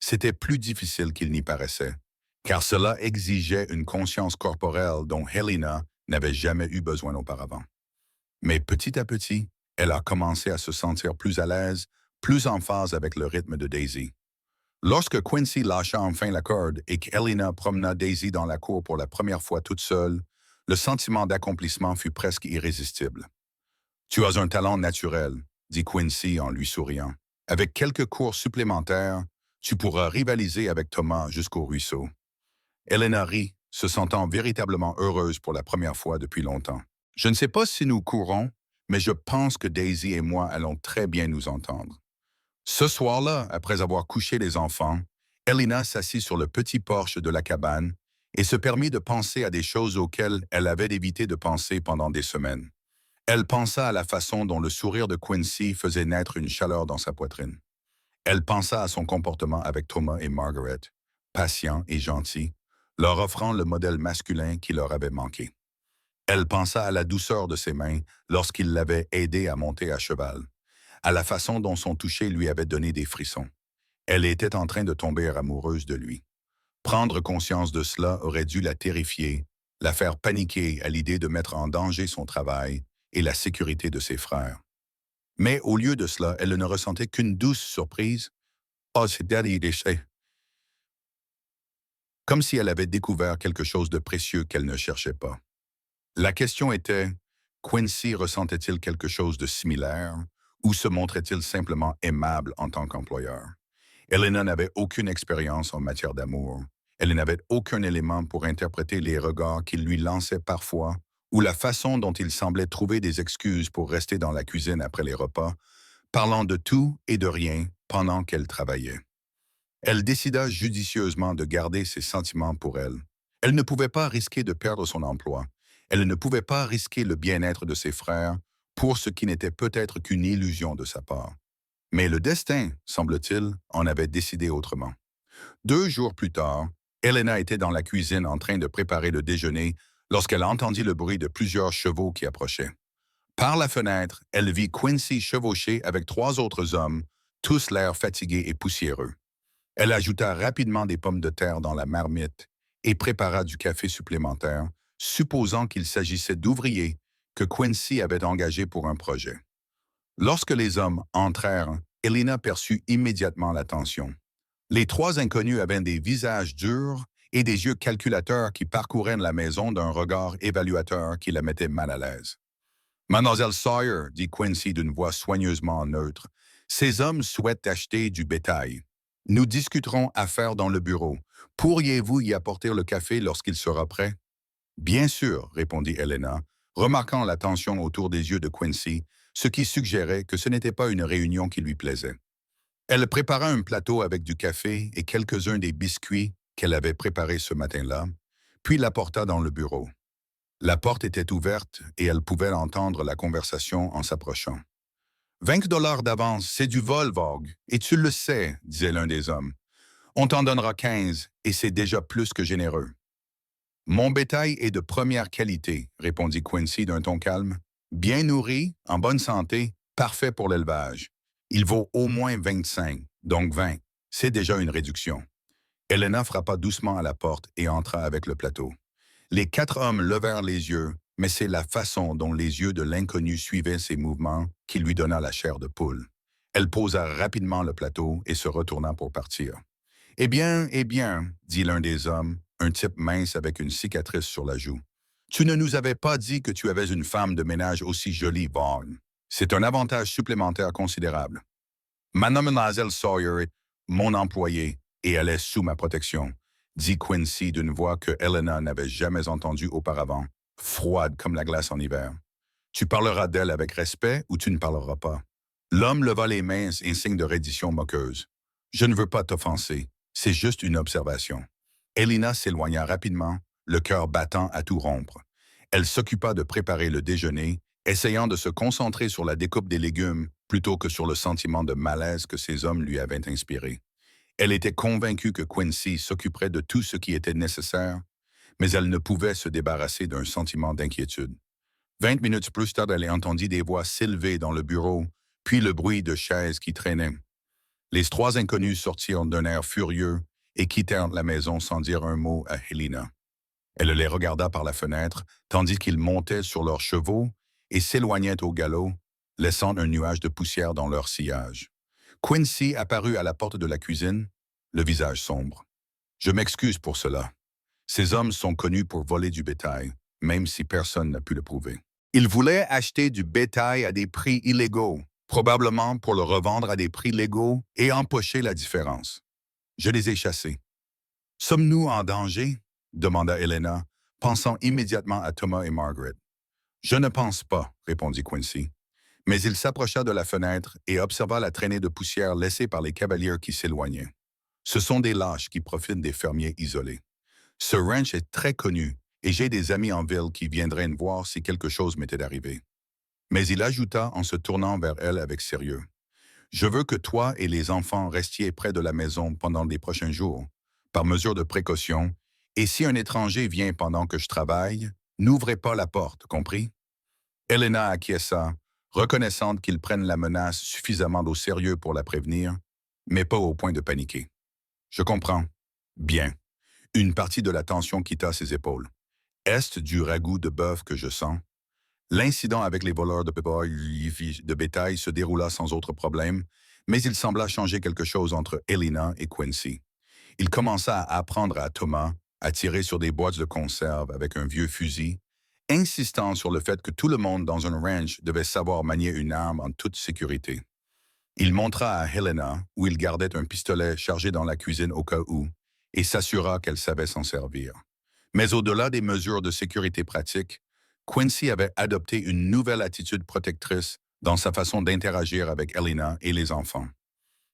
C'était plus difficile qu'il n'y paraissait, car cela exigeait une conscience corporelle dont Helena n'avait jamais eu besoin auparavant. Mais petit à petit, elle a commencé à se sentir plus à l'aise, plus en phase avec le rythme de Daisy. Lorsque Quincy lâcha enfin la corde et qu'Helena promena Daisy dans la cour pour la première fois toute seule, le sentiment d'accomplissement fut presque irrésistible. « Tu as un talent naturel, » dit Quincy en lui souriant. « Avec quelques cours supplémentaires, tu pourras rivaliser avec Thomas jusqu'au ruisseau. » Helena rit, se sentant véritablement heureuse pour la première fois depuis longtemps. « Je ne sais pas si nous courons, mais je pense que Daisy et moi allons très bien nous entendre. » Ce soir-là, après avoir couché les enfants, Helena s'assit sur le petit porche de la cabane et se permit de penser à des choses auxquelles elle avait évité de penser pendant des semaines. Elle pensa à la façon dont le sourire de Quincy faisait naître une chaleur dans sa poitrine. Elle pensa à son comportement avec Thomas et Margaret, patient et gentil, leur offrant le modèle masculin qui leur avait manqué. Elle pensa à la douceur de ses mains lorsqu'il l'avait aidée à monter à cheval, à la façon dont son toucher lui avait donné des frissons. Elle était en train de tomber amoureuse de lui. Prendre conscience de cela aurait dû la terrifier, la faire paniquer à l'idée de mettre en danger son travail et la sécurité de ses frères. Mais au lieu de cela, elle ne ressentait qu'une douce surprise. « Oh, c'est Daddy déchet !» Comme si elle avait découvert quelque chose de précieux qu'elle ne cherchait pas. La question était, Quincy ressentait-il quelque chose de similaire ou se montrait-il simplement aimable en tant qu'employeur? Helena n'avait aucune expérience en matière d'amour. Elle n'avait aucun élément pour interpréter les regards qu'il lui lançait parfois ou la façon dont il semblait trouver des excuses pour rester dans la cuisine après les repas, parlant de tout et de rien pendant qu'elle travaillait. Elle décida judicieusement de garder ses sentiments pour elle. Elle ne pouvait pas risquer de perdre son emploi. Elle ne pouvait pas risquer le bien-être de ses frères pour ce qui n'était peut-être qu'une illusion de sa part. Mais le destin, semble-t-il, en avait décidé autrement. 2 jours plus tard, Elena était dans la cuisine en train de préparer le déjeuner lorsqu'elle entendit le bruit de plusieurs chevaux qui approchaient. Par la fenêtre, elle vit Quincy chevaucher avec 3 autres hommes, tous l'air fatigués et poussiéreux. Elle ajouta rapidement des pommes de terre dans la marmite et prépara du café supplémentaire, supposant qu'il s'agissait d'ouvriers que Quincy avait engagés pour un projet. Lorsque les hommes entrèrent, Elena perçut immédiatement la tension. Les 3 inconnus avaient des visages durs et des yeux calculateurs qui parcouraient la maison d'un regard évaluateur qui la mettait mal à l'aise. Mademoiselle Sawyer, dit Quincy d'une voix soigneusement neutre, ces hommes souhaitent acheter du bétail. Nous discuterons affaires dans le bureau. Pourriez-vous y apporter le café lorsqu'il sera prêt? Bien sûr, répondit Elena, remarquant la tension autour des yeux de Quincy, ce qui suggérait que ce n'était pas une réunion qui lui plaisait. Elle prépara un plateau avec du café et quelques-uns des biscuits qu'elle avait préparés ce matin-là, puis l'apporta dans le bureau. La porte était ouverte et elle pouvait entendre la conversation en s'approchant. « 20 $ d'avance, c'est du vol, Vogue, et tu le sais, disait l'un des hommes. On t'en donnera 15 et c'est déjà plus que généreux. Mon bétail est de première qualité, répondit Quincy d'un ton calme. Bien nourri, en bonne santé, parfait pour l'élevage. Il vaut au moins 25, donc 20. C'est déjà une réduction. Elena frappa doucement à la porte et entra avec le plateau. Les 4 hommes levèrent les yeux, mais c'est la façon dont les yeux de l'inconnu suivaient ses mouvements qui lui donna la chair de poule. Elle posa rapidement le plateau et se retourna pour partir. « eh bien, dit l'un des hommes, un type mince avec une cicatrice sur la joue. Tu ne nous avais pas dit que tu avais une femme de ménage aussi jolie, Vaughn. C'est un avantage supplémentaire considérable. Mademoiselle Sawyer est mon employée et elle est sous ma protection, dit Quincy d'une voix que Elena n'avait jamais entendue auparavant, froide comme la glace en hiver. Tu parleras d'elle avec respect ou tu ne parleras pas. L'homme leva les mains en signe de reddition moqueuse. Je ne veux pas t'offenser, c'est juste une observation. Elena s'éloigna rapidement, le cœur battant à tout rompre. Elle s'occupa de préparer le déjeuner, essayant de se concentrer sur la découpe des légumes plutôt que sur le sentiment de malaise que ces hommes lui avaient inspiré. Elle était convaincue que Quincy s'occuperait de tout ce qui était nécessaire, mais elle ne pouvait se débarrasser d'un sentiment d'inquiétude. 20 minutes plus tard, elle entendit des voix s'élever dans le bureau, puis le bruit de chaises qui traînaient. Les 3 inconnus sortirent d'un air furieux et quittèrent la maison sans dire un mot à Helena. Elle les regarda par la fenêtre, tandis qu'ils montaient sur leurs chevaux et s'éloignaient au galop, laissant un nuage de poussière dans leur sillage. Quincy apparut à la porte de la cuisine, le visage sombre. « Je m'excuse pour cela. Ces hommes sont connus pour voler du bétail, même si personne n'a pu le prouver. Ils voulaient acheter du bétail à des prix illégaux, probablement pour le revendre à des prix légaux et empocher la différence. Je les ai chassés. « Sommes-nous en danger? » demanda Elena, pensant immédiatement à Thomas et Margaret. « Je ne pense pas, » répondit Quincy. Mais il s'approcha de la fenêtre et observa la traînée de poussière laissée par les cavaliers qui s'éloignaient. Ce sont des lâches qui profitent des fermiers isolés. Ce ranch est très connu et j'ai des amis en ville qui viendraient me voir si quelque chose m'était arrivé. Mais il ajouta en se tournant vers elle avec sérieux. « Je veux que toi et les enfants restiez près de la maison pendant les prochains jours, par mesure de précaution, et si un étranger vient pendant que je travaille, n'ouvrez pas la porte, compris? » Elena acquiesça, reconnaissante qu'ils prennent la menace suffisamment au sérieux pour la prévenir, mais pas au point de paniquer. « Je comprends. Bien. » Une partie de la tension quitta ses épaules. « Est du ragoût de bœuf que je sens. » L'incident avec les voleurs de bétail se déroula sans autre problème, mais il sembla changer quelque chose entre Elena et Quincy. Il commença à apprendre à Thomas à tirer sur des boîtes de conserve avec un vieux fusil, insistant sur le fait que tout le monde dans un ranch devait savoir manier une arme en toute sécurité. Il montra à Helena où il gardait un pistolet chargé dans la cuisine au cas où et s'assura qu'elle savait s'en servir. Mais au-delà des mesures de sécurité pratiques, Quincy avait adopté une nouvelle attitude protectrice dans sa façon d'interagir avec Elena et les enfants.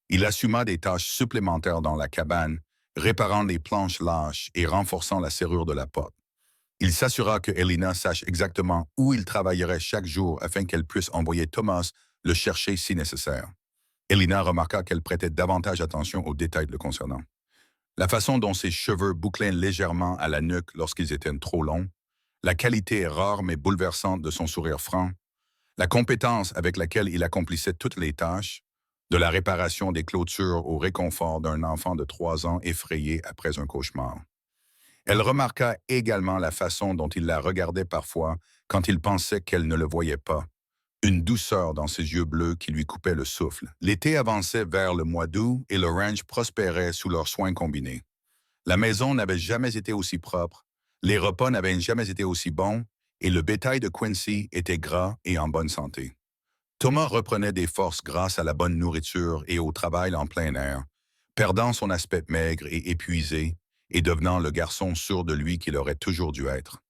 Il assuma des tâches supplémentaires dans la cabane, réparant les planches lâches et renforçant la serrure de la porte. Il s'assura que Elena sache exactement où il travaillerait chaque jour afin qu'elle puisse envoyer Thomas le chercher si nécessaire. Elena remarqua qu'elle prêtait davantage attention aux détails le concernant. La façon dont ses cheveux bouclaient légèrement à la nuque lorsqu'ils étaient trop longs, la qualité rare mais bouleversante de son sourire franc, la compétence avec laquelle il accomplissait toutes les tâches, de la réparation des clôtures au réconfort d'un enfant de 3 ans effrayé après un cauchemar. Elle remarqua également la façon dont il la regardait parfois quand il pensait qu'elle ne le voyait pas, une douceur dans ses yeux bleus qui lui coupait le souffle. L'été avançait vers le mois d'août et le ranch prospérait sous leurs soins combinés. La maison n'avait jamais été aussi propre, les repas n'avaient jamais été aussi bons, et le bétail de Quincy était gras et en bonne santé. Thomas reprenait des forces grâce à la bonne nourriture et au travail en plein air, perdant son aspect maigre et épuisé et devenant le garçon sûr de lui qu'il aurait toujours dû être.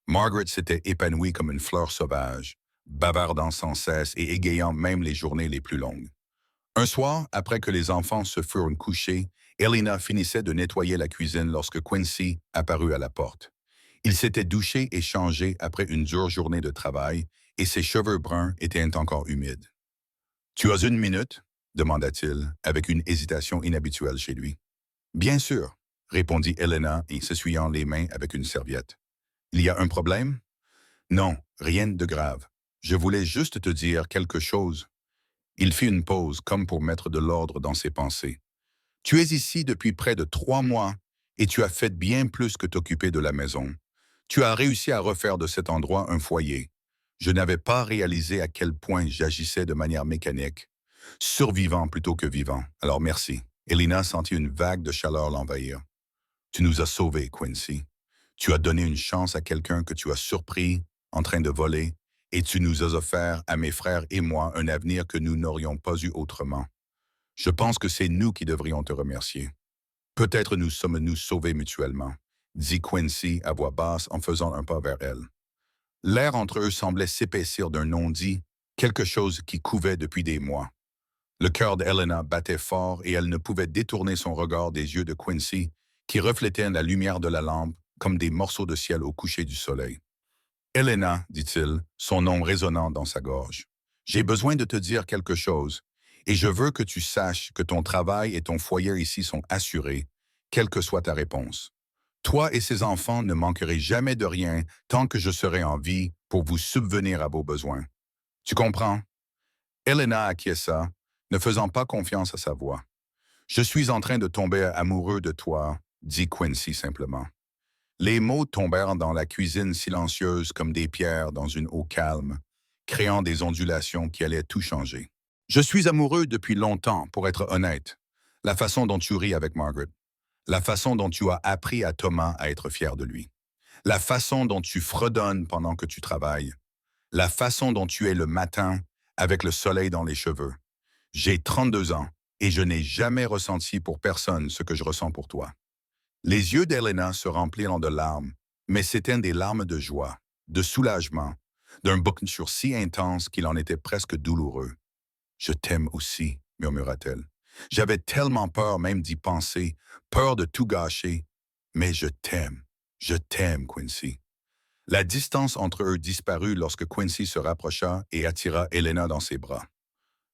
Margaret s'était épanouie comme une fleur sauvage, bavardant sans cesse et égayant même les journées les plus longues. Un soir, après que les enfants se furent couchés, Elena finissait de nettoyer la cuisine lorsque Quincy apparut à la porte. Il s'était douché et changé après une dure journée de travail, et ses cheveux bruns étaient encore humides. « Tu as une minute ?» demanda-t-il, avec une hésitation inhabituelle chez lui. « Bien sûr », répondit Elena et s'essuyant les mains avec une serviette. « Il y a un problème ?»« Non, rien de grave. Je voulais juste te dire quelque chose. » Il fit une pause, comme pour mettre de l'ordre dans ses pensées. « Tu es ici depuis près de 3 mois et tu as fait bien plus que t'occuper de la maison. Tu as réussi à refaire de cet endroit un foyer. Je n'avais pas réalisé à quel point j'agissais de manière mécanique, survivant plutôt que vivant. Alors merci. » Elena sentit une vague de chaleur l'envahir. « Tu nous as sauvés, Quincy. Tu as donné une chance à quelqu'un que tu as surpris en train de voler, et tu nous as offert, à mes frères et moi, un avenir que nous n'aurions pas eu autrement. Je pense que c'est nous qui devrions te remercier. Peut-être nous sommes-nous sauvés mutuellement, » dit Quincy à voix basse en faisant un pas vers elle. L'air entre eux semblait s'épaissir d'un non-dit, quelque chose qui couvait depuis des mois. Le cœur d'Helena battait fort et elle ne pouvait détourner son regard des yeux de Quincy, qui reflétaient la lumière de la lampe comme des morceaux de ciel au coucher du soleil. « Helena, dit-il, son nom résonnant dans sa gorge, j'ai besoin de te dire quelque chose, et je veux que tu saches que ton travail et ton foyer ici sont assurés, quelle que soit ta réponse. Toi et ces enfants ne manquerez jamais de rien tant que je serai en vie pour vous subvenir à vos besoins. Tu comprends? » Helena acquiesça, ne faisant pas confiance à sa voix. « Je suis en train de tomber amoureux de toi, » dit Quincy simplement. Les mots tombèrent dans la cuisine silencieuse comme des pierres dans une eau calme, créant des ondulations qui allaient tout changer. « Je suis amoureux depuis longtemps, pour être honnête. La façon dont tu ris avec Margaret. La façon dont tu as appris à Thomas à être fier de lui. La façon dont tu fredonnes pendant que tu travailles. La façon dont tu es le matin avec le soleil dans les cheveux. J'ai 32 ans et je n'ai jamais ressenti pour personne ce que je ressens pour toi. » Les yeux d'Helena se remplirent de larmes, mais c'étaient des larmes de joie, de soulagement, d'un bouchure si intense qu'il en était presque douloureux. « Je t'aime aussi, » murmura-t-elle. « J'avais tellement peur même d'y penser, peur de tout gâcher. Mais je t'aime, Quincy. » La distance entre eux disparut lorsque Quincy se rapprocha et attira Helena dans ses bras.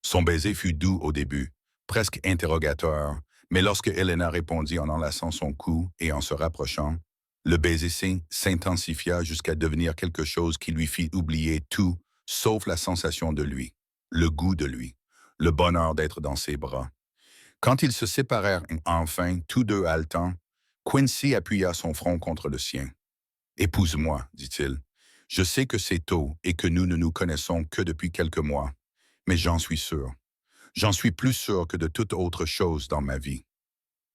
Son baiser fut doux au début, presque interrogateur, mais lorsque Helena répondit en enlaçant son cou et en se rapprochant, le baiser s'intensifia jusqu'à devenir quelque chose qui lui fit oublier tout, sauf la sensation de lui, le goût de lui, le bonheur d'être dans ses bras. Quand ils se séparèrent enfin, tous deux haletants, Quincy appuya son front contre le sien. « Épouse-moi, dit-il. Je sais que c'est tôt et que nous ne nous connaissons que depuis quelques mois, mais j'en suis sûr. J'en suis plus sûr que de toute autre chose dans ma vie. »«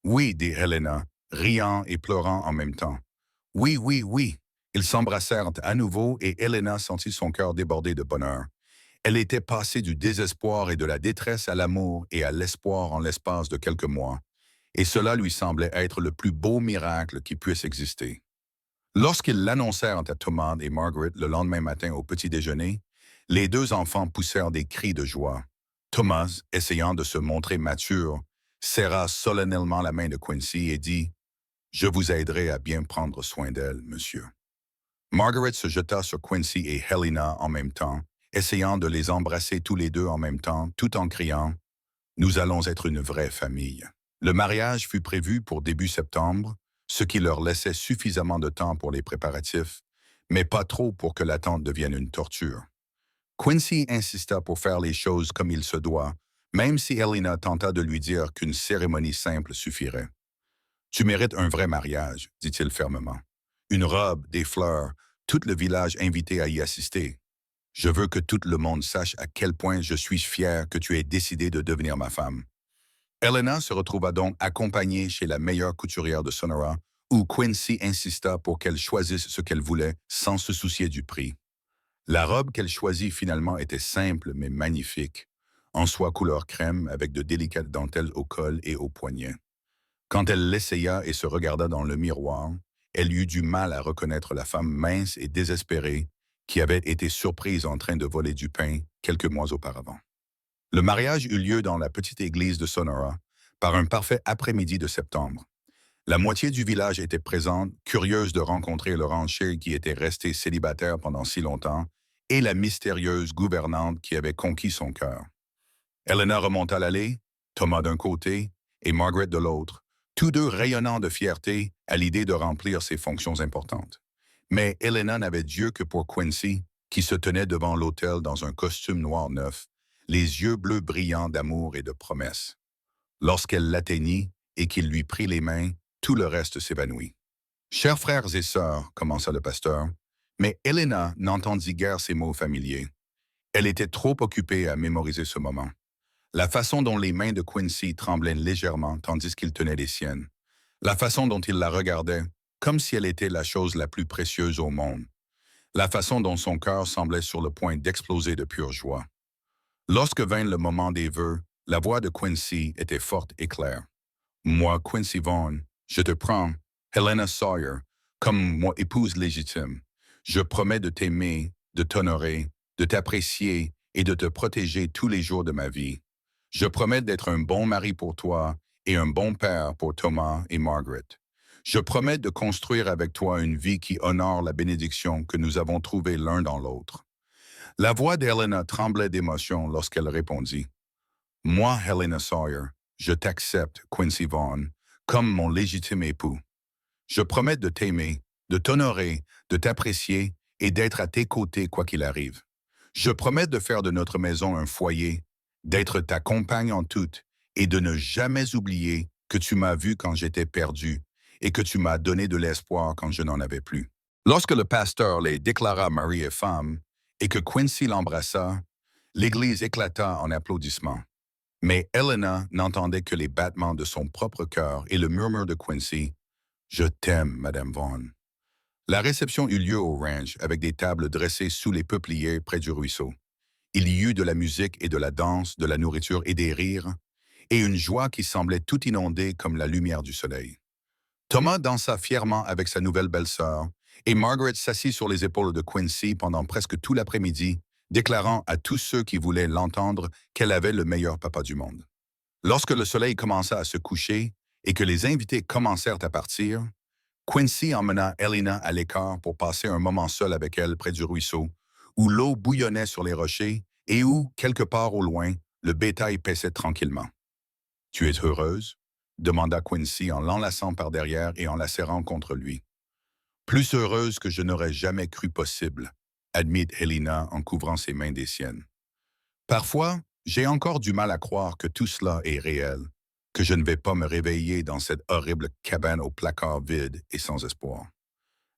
Oui, dit Helena, riant et pleurant en même temps. « Oui, oui, oui. » Ils s'embrassèrent à nouveau et Helena sentit son cœur déborder de bonheur. Elle était passée du désespoir et de la détresse à l'amour et à l'espoir en l'espace de quelques mois, et cela lui semblait être le plus beau miracle qui puisse exister. Lorsqu'ils l'annoncèrent à Thomas et Margaret le lendemain matin au petit déjeuner, les deux enfants poussèrent des cris de joie. Thomas, essayant de se montrer mature, serra solennellement la main de Quincy et dit « Je vous aiderai à bien prendre soin d'elle, monsieur. » Margaret se jeta sur Quincy et Helena en même temps, essayant de les embrasser tous les deux en même temps, tout en criant « Nous allons être une vraie famille. Le mariage fut prévu pour début septembre, ce qui leur laissait suffisamment de temps pour les préparatifs, mais pas trop pour que l'attente devienne une torture. Quincy insista pour faire les choses comme il se doit, même si Helena tenta de lui dire qu'une cérémonie simple suffirait. Tu mérites un vrai mariage, dit-il fermement. Une robe, des fleurs, tout le village invité à y assister. Je veux que tout le monde sache à quel point je suis fier que tu aies décidé de devenir ma femme. Helena se retrouva donc accompagnée chez la meilleure couturière de Sonora, où Quincy insista pour qu'elle choisisse ce qu'elle voulait sans se soucier du prix. La robe qu'elle choisit finalement était simple mais magnifique, en soie couleur crème avec de délicates dentelles au col et aux poignets. Quand elle l'essaya et se regarda dans le miroir, elle eut du mal à reconnaître la femme mince et désespérée qui avait été surprise en train de voler du pain quelques mois auparavant. Le mariage eut lieu dans la petite église de Sonora par un parfait après-midi de septembre. La moitié du village était présente, curieuse de rencontrer le rancher qui était resté célibataire pendant si longtemps et la mystérieuse gouvernante qui avait conquis son cœur. Helena remonta l'allée, Thomas d'un côté et Margaret de l'autre, tous deux rayonnant de fierté à l'idée de remplir ses fonctions importantes. Mais Helena n'avait Dieu que pour Quincy, qui se tenait devant l'autel dans un costume noir neuf, les yeux bleus brillants d'amour et de promesse. Lorsqu'elle l'atteignit et qu'il lui prit les mains, tout le reste s'évanouit. Chers frères et sœurs, commença le pasteur, mais Helena n'entendit guère ces mots familiers. Elle était trop occupée à mémoriser ce moment. La façon dont les mains de Quincy tremblaient légèrement tandis qu'il tenait les siennes. La façon dont il la regardait, comme si elle était la chose la plus précieuse au monde. La façon dont son cœur semblait sur le point d'exploser de pure joie. Lorsque vint le moment des vœux, la voix de Quincy était forte et claire. Moi, Quincy Vaughn, je te prends, Helena Sawyer, comme mon épouse légitime. Je promets de t'aimer, de t'honorer, de t'apprécier et de te protéger tous les jours de ma vie. Je promets d'être un bon mari pour toi et un bon père pour Thomas et Margaret. Je promets de construire avec toi une vie qui honore la bénédiction que nous avons trouvée l'un dans l'autre. La voix d'Helena tremblait d'émotion lorsqu'elle répondit. Moi, Helena Sawyer, je t'accepte, Quincy Vaughn, comme mon légitime époux. Je promets de t'aimer, de t'honorer, de t'apprécier et d'être à tes côtés quoi qu'il arrive. Je promets de faire de notre maison un foyer, d'être ta compagne en tout et de ne jamais oublier que tu m'as vu quand j'étais perdu et que tu m'as donné de l'espoir quand je n'en avais plus. Lorsque le pasteur les déclara mari et femme et que Quincy l'embrassa, l'église éclata en applaudissements. Mais Helena n'entendait que les battements de son propre cœur et le murmure de Quincy. « Je t'aime, Madame Vaughn. » La réception eut lieu au ranch avec des tables dressées sous les peupliers près du ruisseau. Il y eut de la musique et de la danse, de la nourriture et des rires, et une joie qui semblait tout inonder comme la lumière du soleil. Thomas dansa fièrement avec sa nouvelle belle-sœur, et Margaret s'assit sur les épaules de Quincy pendant presque tout l'après-midi, déclarant à tous ceux qui voulaient l'entendre qu'elle avait le meilleur papa du monde. Lorsque le soleil commença à se coucher et que les invités commencèrent à partir, Quincy emmena Helena à l'écart pour passer un moment seul avec elle près du ruisseau, où l'eau bouillonnait sur les rochers et où, quelque part au loin, le bétail paissait tranquillement. « Tu es heureuse ?» demanda Quincy en l'enlaçant par derrière et en la serrant contre lui. « Plus heureuse que je n'aurais jamais cru possible », admit Helena en couvrant ses mains des siennes. « Parfois, j'ai encore du mal à croire que tout cela est réel, que je ne vais pas me réveiller dans cette horrible cabane au placard vide et sans espoir. »«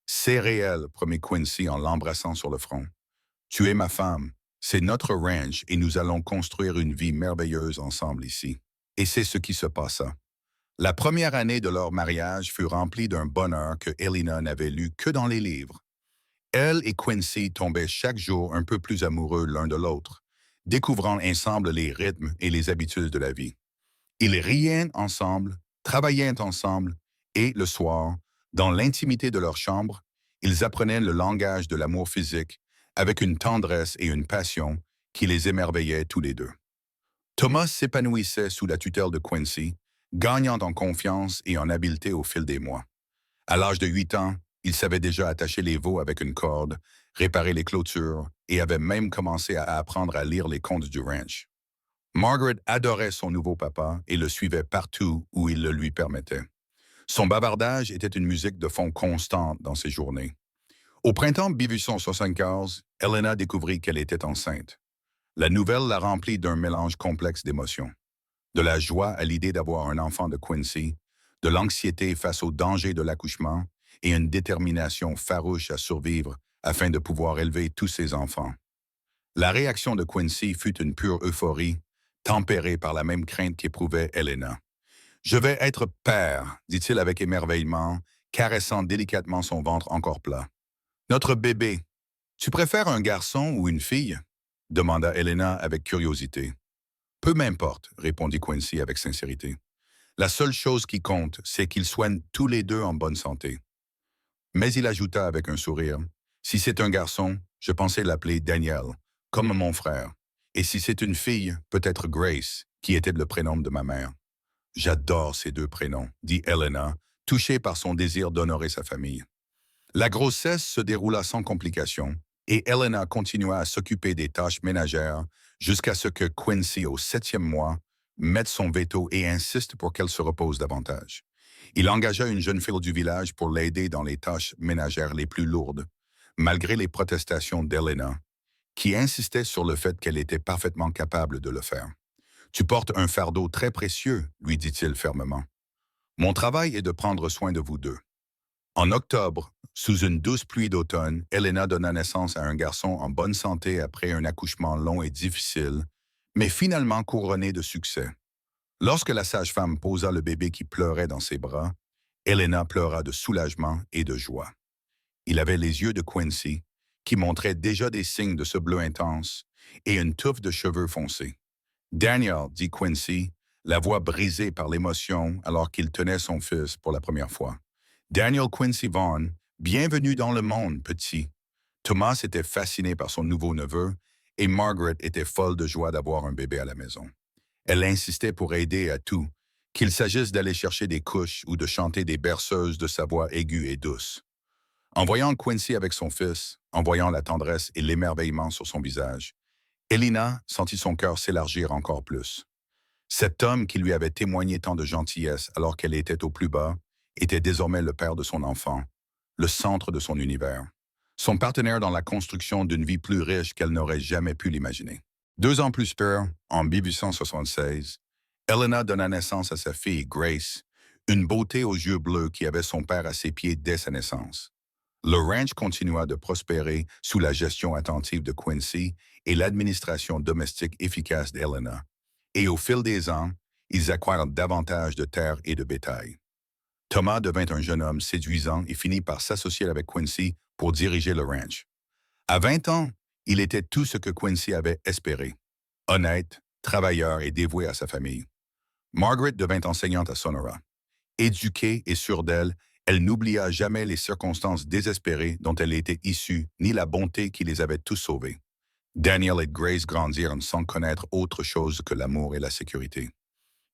C'est réel, » promit Quincy en l'embrassant sur le front. « Tu es ma femme, c'est notre ranch et nous allons construire une vie merveilleuse ensemble ici. » Et c'est ce qui se passa. La première année de leur mariage fut remplie d'un bonheur que Helena n'avait lu que dans les livres. Elle et Quincy tombaient chaque jour un peu plus amoureux l'un de l'autre, découvrant ensemble les rythmes et les habitudes de la vie. Ils riaient ensemble, travaillaient ensemble, et le soir, dans l'intimité de leur chambre, ils apprenaient le langage de l'amour physique avec une tendresse et une passion qui les émerveillaient tous les deux. Thomas s'épanouissait sous la tutelle de Quincy, gagnant en confiance et en habileté au fil des mois. À l'âge de 8 ans, il savait déjà attacher les veaux avec une corde, réparer les clôtures et avait même commencé à apprendre à lire les contes du ranch. Margaret adorait son nouveau papa et le suivait partout où il le lui permettait. Son bavardage était une musique de fond constante dans ses journées. Au printemps 1875, Helena découvrit qu'elle était enceinte. La nouvelle la remplit d'un mélange complexe d'émotions. De la joie à l'idée d'avoir un enfant de Quincy, de l'anxiété face au danger de l'accouchement et une détermination farouche à survivre afin de pouvoir élever tous ses enfants. La réaction de Quincy fut une pure euphorie, tempérée par la même crainte qu'éprouvait Helena. « Je vais être père », dit-il avec émerveillement, caressant délicatement son ventre encore plat. « Notre bébé, tu préfères un garçon ou une fille ?» demanda Helena avec curiosité. « Peu m'importe », répondit Quincy avec sincérité. « La seule chose qui compte, c'est qu'ils soient tous les deux en bonne santé. » Mais il ajouta avec un sourire, « Si c'est un garçon, je pensais l'appeler Daniel, comme mon frère. Et si c'est une fille, peut-être Grace, qui était le prénom de ma mère. » « J'adore ces deux prénoms, » dit Helena, touchée par son désir d'honorer sa famille. La grossesse se déroula sans complications et Helena continua à s'occuper des tâches ménagères jusqu'à ce que Quincy, au 7e mois, mette son veto et insiste pour qu'elle se repose davantage. Il engagea une jeune fille du village pour l'aider dans les tâches ménagères les plus lourdes, malgré les protestations d'Helena, qui insistait sur le fait qu'elle était parfaitement capable de le faire. « Tu portes un fardeau très précieux, » lui dit-il fermement. « Mon travail est de prendre soin de vous deux. » En octobre, sous une douce pluie d'automne, Helena donna naissance à un garçon en bonne santé après un accouchement long et difficile, mais finalement couronné de succès. Lorsque la sage-femme posa le bébé qui pleurait dans ses bras, Helena pleura de soulagement et de joie. Il avait les yeux de Quincy, qui montraient déjà des signes de ce bleu intense, et une touffe de cheveux foncés. « Daniel », dit Quincy, la voix brisée par l'émotion alors qu'il tenait son fils pour la première fois. « Daniel Quincy Vaughn, bienvenue dans le monde, petit. » Thomas était fasciné par son nouveau neveu et Margaret était folle de joie d'avoir un bébé à la maison. Elle insistait pour aider à tout, qu'il s'agisse d'aller chercher des couches ou de chanter des berceuses de sa voix aiguë et douce. En voyant Quincy avec son fils, en voyant la tendresse et l'émerveillement sur son visage, Helena sentit son cœur s'élargir encore plus. Cet homme qui lui avait témoigné tant de gentillesse alors qu'elle était au plus bas était désormais le père de son enfant, le centre de son univers, son partenaire dans la construction d'une vie plus riche qu'elle n'aurait jamais pu l'imaginer. 2 ans plus tard, en 1876, Helena donna naissance à sa fille Grace, une beauté aux yeux bleus qui avait son père à ses pieds dès sa naissance. Le ranch continua de prospérer sous la gestion attentive de Quincy et l'administration domestique efficace d'Helena. Et au fil des ans, ils acquirent davantage de terres et de bétail. Thomas devint un jeune homme séduisant et finit par s'associer avec Quincy pour diriger le ranch. À 20 ans, il était tout ce que Quincy avait espéré. Honnête, travailleur et dévoué à sa famille. Margaret devint enseignante à Sonora. Éduquée et sûre d'elle, elle n'oublia jamais les circonstances désespérées dont elle était issue, ni la bonté qui les avait tous sauvés. Daniel et Grace grandirent sans connaître autre chose que l'amour et la sécurité.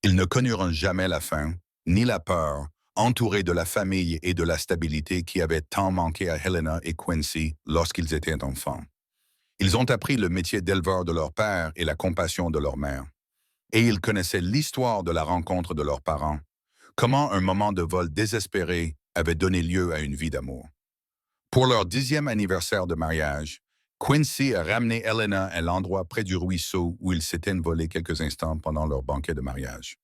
Ils ne connurent jamais la faim, ni la peur, entourés de la famille et de la stabilité qui avaient tant manqué à Helena et Quincy lorsqu'ils étaient enfants. Ils ont appris le métier d'éleveur de leur père et la compassion de leur mère. Et ils connaissaient l'histoire de la rencontre de leurs parents, comment un moment de vol désespéré avait donné lieu à une vie d'amour. Pour leur 10e anniversaire de mariage, Quincy a ramené Helena à l'endroit près du ruisseau où ils s'étaient envolés quelques instants pendant leur banquet de mariage.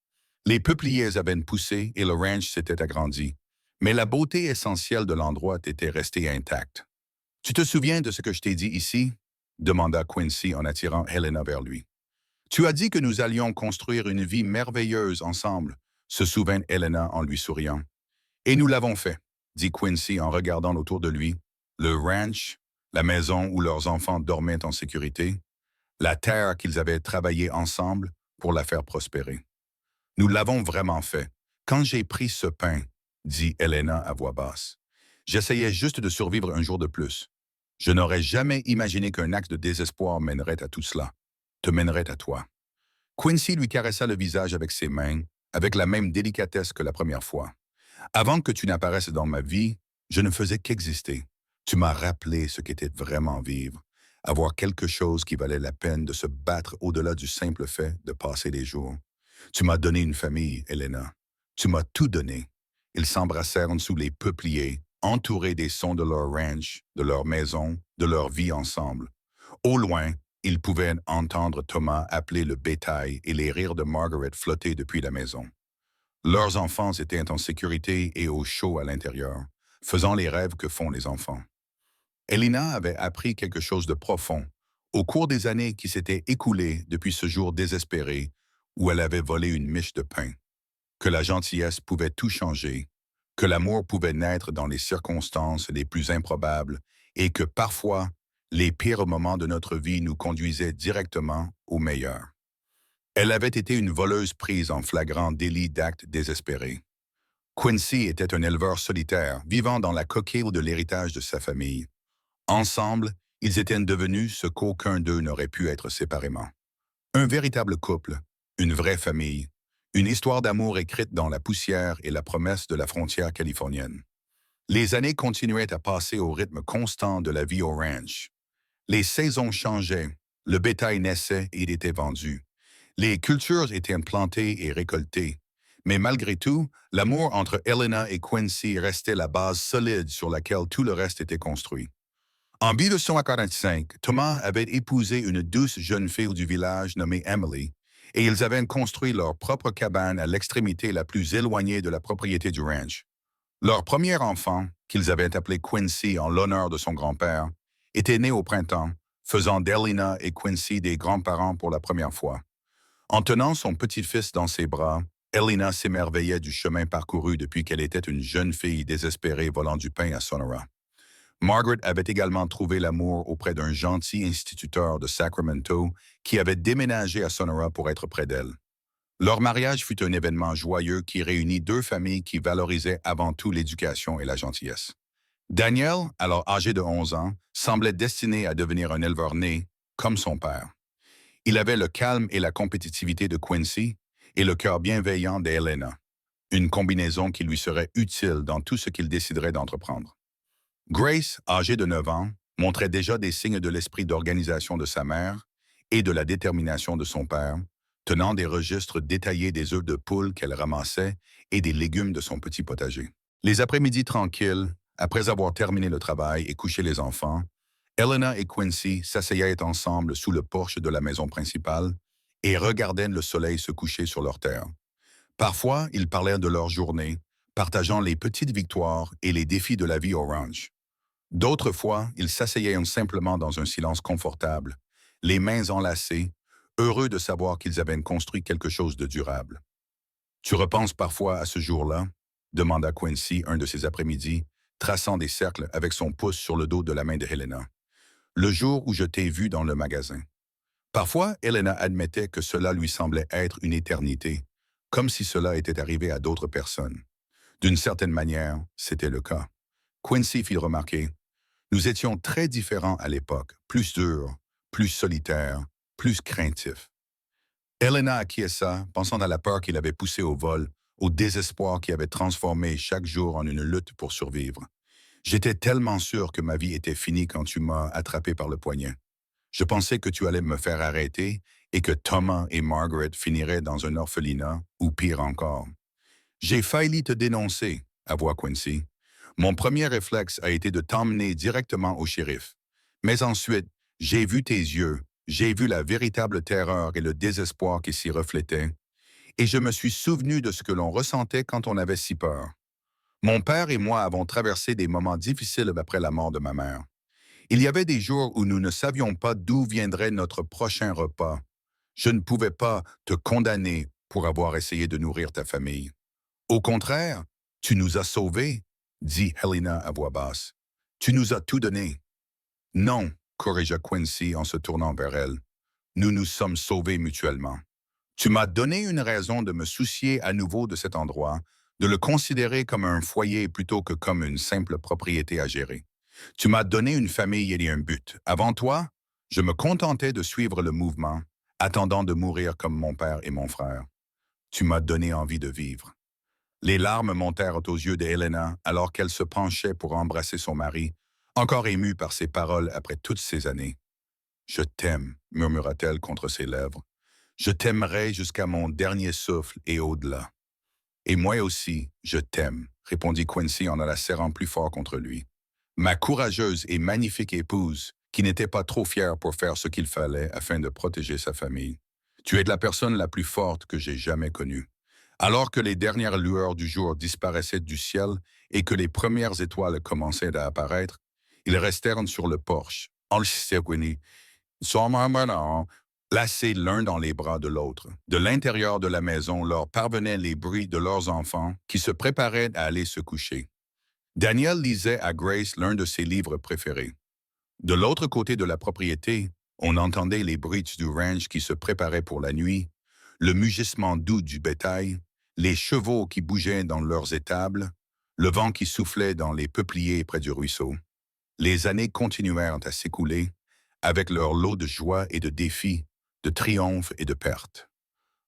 Les peupliers avaient poussé et le ranch s'était agrandi, mais la beauté essentielle de l'endroit était restée intacte. « Tu te souviens de ce que je t'ai dit ici ?» demanda Quincy en attirant Helena vers lui. « Tu as dit que nous allions construire une vie merveilleuse ensemble, » se souvint Helena en lui souriant. « Et nous l'avons fait, » dit Quincy en regardant autour de lui. Le ranch, la maison où leurs enfants dormaient en sécurité, la terre qu'ils avaient travaillé ensemble pour la faire prospérer. « Nous l'avons vraiment fait. Quand j'ai pris ce pain, » dit Helena à voix basse, « j'essayais juste de survivre un jour de plus. Je n'aurais jamais imaginé qu'un acte de désespoir mènerait à tout cela, te mènerait à toi. » Quincy lui caressa le visage avec ses mains, avec la même délicatesse que la première fois. « Avant que tu n'apparaisses dans ma vie, je ne faisais qu'exister. Tu m'as rappelé ce qu'était vraiment vivre. avoir quelque chose qui valait la peine de se battre au-delà du simple fait de passer des jours. Tu m'as donné une famille, Elena. Tu m'as tout donné. Ils s'embrassèrent sous les peupliers, entourés des sons de leur ranch, de leur maison, de leur vie ensemble. Au loin, ils pouvaient entendre Thomas appeler le bétail et les rires de Margaret flotter depuis la maison. Leurs enfants étaient en sécurité et au chaud à l'intérieur, faisant les rêves que font les enfants. Elena avait appris quelque chose de profond au cours des années qui s'étaient écoulées depuis ce jour désespéré où elle avait volé une miche de pain, que la gentillesse pouvait tout changer, que l'amour pouvait naître dans les circonstances les plus improbables et que parfois, les pires moments de notre vie nous conduisaient directement au meilleur. Elle avait été une voleuse prise en flagrant délit d'actes désespérés. Quincy était un éleveur solitaire, vivant dans la coquille de l'héritage de sa famille. Ensemble, ils étaient devenus ce qu'aucun d'eux n'aurait pu être séparément. Un véritable couple, une vraie famille, une histoire d'amour écrite dans la poussière et la promesse de la frontière californienne. Les années continuaient à passer au rythme constant de la vie au ranch. Les saisons changeaient, le bétail naissait et il était vendu. Les cultures étaient plantées et récoltées. Mais malgré tout, l'amour entre Elena et Quincy restait la base solide sur laquelle tout le reste était construit. En 1945, Thomas avait épousé une douce jeune fille du village nommée Emily, et ils avaient construit leur propre cabane à l'extrémité la plus éloignée de la propriété du ranch. Leur premier enfant, qu'ils avaient appelé Quincy en l'honneur de son grand-père, était né au printemps, faisant d'Elena et Quincy des grands-parents pour la première fois. En tenant son petit-fils dans ses bras, Elena s'émerveillait du chemin parcouru depuis qu'elle était une jeune fille désespérée volant du pain à Sonora. Margaret avait également trouvé l'amour auprès d'un gentil instituteur de Sacramento qui avait déménagé à Sonora pour être près d'elle. Leur mariage fut un événement joyeux qui réunit deux familles qui valorisaient avant tout l'éducation et la gentillesse. Daniel, alors âgé de 11 ans, semblait destiné à devenir un éleveur né, comme son père. Il avait le calme et la compétitivité de Quincy et le cœur bienveillant d'Helena, une combinaison qui lui serait utile dans tout ce qu'il déciderait d'entreprendre. Grace, âgée de 9 ans, montrait déjà des signes de l'esprit d'organisation de sa mère et de la détermination de son père, tenant des registres détaillés des œufs de poule qu'elle ramassait et des légumes de son petit potager. Les après-midi tranquilles, après avoir terminé le travail et couché les enfants, Elena et Quincy s'asseyaient ensemble sous le porche de la maison principale et regardaient le soleil se coucher sur leur terre. Parfois, ils parlaient de leur journée, partageant les petites victoires et les défis de la vie au ranch. D'autres fois, ils s'asseyaient simplement dans un silence confortable, les mains enlacées, heureux de savoir qu'ils avaient construit quelque chose de durable. Tu repenses parfois à ce jour-là? Demanda Quincy un de ces après-midi, traçant des cercles avec son pouce sur le dos de la main de Helena. Le jour où je t'ai vu dans le magasin. Parfois, Helena admettait que cela lui semblait être une éternité, comme si cela était arrivé à d'autres personnes. D'une certaine manière, c'était le cas. Quincy fit remarquer: nous étions très différents à l'époque, plus durs, plus solitaires, plus craintifs. Helena acquiesça, pensant à la peur qu'il avait poussée au vol, au désespoir qui avait transformé chaque jour en une lutte pour survivre. J'étais tellement sûr que ma vie était finie quand tu m'as attrapé par le poignet. Je pensais que tu allais me faire arrêter et que Thomas et Margaret finiraient dans un orphelinat, ou pire encore. J'ai failli te dénoncer, avoua Quincy. Mon premier réflexe a été de t'emmener directement au shérif. Mais ensuite, j'ai vu tes yeux, j'ai vu la véritable terreur et le désespoir qui s'y reflétaient, et je me suis souvenu de ce que l'on ressentait quand on avait si peur. Mon père et moi avons traversé des moments difficiles après la mort de ma mère. Il y avait des jours où nous ne savions pas d'où viendrait notre prochain repas. Je ne pouvais pas te condamner pour avoir essayé de nourrir ta famille. Au contraire, tu nous as sauvés, dit Helena à voix basse. Tu nous as tout donné. Non, corrigea Quincy en se tournant vers elle. Nous nous sommes sauvés mutuellement. Tu m'as donné une raison de me soucier à nouveau de cet endroit, de le considérer comme un foyer plutôt que comme une simple propriété à gérer. Tu m'as donné une famille et un but. Avant toi, je me contentais de suivre le mouvement, attendant de mourir comme mon père et mon frère. Tu m'as donné envie de vivre. Les larmes montèrent aux yeux d'Helena alors qu'elle se penchait pour embrasser son mari, encore émue par ses paroles après toutes ces années. Je t'aime, murmura-t-elle contre ses lèvres. Je t'aimerai jusqu'à mon dernier souffle et au-delà. Et moi aussi, je t'aime, répondit Quincy en la serrant plus fort contre lui. Ma courageuse et magnifique épouse, qui n'était pas trop fière pour faire ce qu'il fallait afin de protéger sa famille. Tu es la personne la plus forte que j'ai jamais connue. Alors que les dernières lueurs du jour disparaissaient du ciel et que les premières étoiles commençaient à apparaître, ils restèrent sur le porche, placés l'un dans les bras de l'autre. De l'intérieur de la maison leur parvenaient les bruits de leurs enfants qui se préparaient à aller se coucher. Daniel lisait à Grace l'un de ses livres préférés. De l'autre côté de la propriété, on entendait les bruits du ranch qui se préparaient pour la nuit, le mugissement doux du bétail, les chevaux qui bougeaient dans leurs étables, le vent qui soufflait dans les peupliers près du ruisseau. Les années continuèrent à s'écouler, avec leur lot de joie et de défis, de triomphes et de pertes.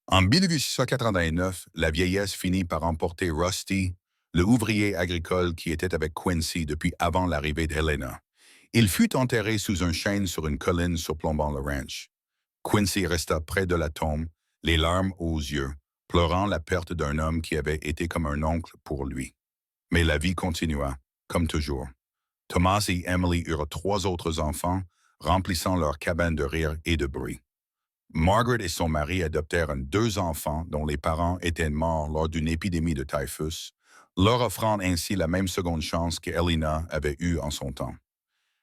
En 1889, la vieillesse finit par emporter Rusty, le ouvrier agricole qui était avec Quincy depuis avant l'arrivée d'Helena. Il fut enterré sous un chêne sur une colline surplombant le ranch. Quincy resta près de la tombe, les larmes aux yeux, pleurant la perte d'un homme qui avait été comme un oncle pour lui. Mais la vie continua, comme toujours. Thomas et Emily eurent 3 autres enfants, remplissant leur cabane de rire et de bruit. Margaret et son mari adoptèrent 2 enfants dont les parents étaient morts lors d'une épidémie de typhus, leur offrant ainsi la même seconde chance qu'Elena avait eue en son temps.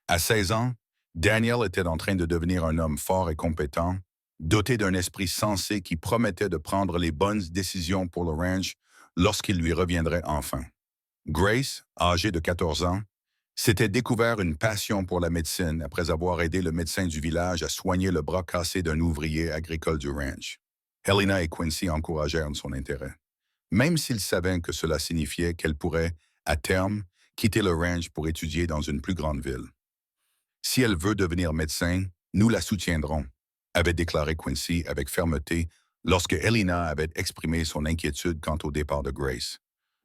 À 16 ans, Daniel était en train de devenir un homme fort et compétent, doté d'un esprit sensé qui promettait de prendre les bonnes décisions pour le ranch lorsqu'il lui reviendrait enfin. Grace, âgée de 14 ans, s'était découvert une passion pour la médecine après avoir aidé le médecin du village à soigner le bras cassé d'un ouvrier agricole du ranch. Helena et Quincy encouragèrent son intérêt, même s'ils savaient que cela signifiait qu'elle pourrait, à terme, quitter le ranch pour étudier dans une plus grande ville. Si elle veut devenir médecin, nous la soutiendrons, avait déclaré Quincy avec fermeté lorsque Helena avait exprimé son inquiétude quant au départ de Grace.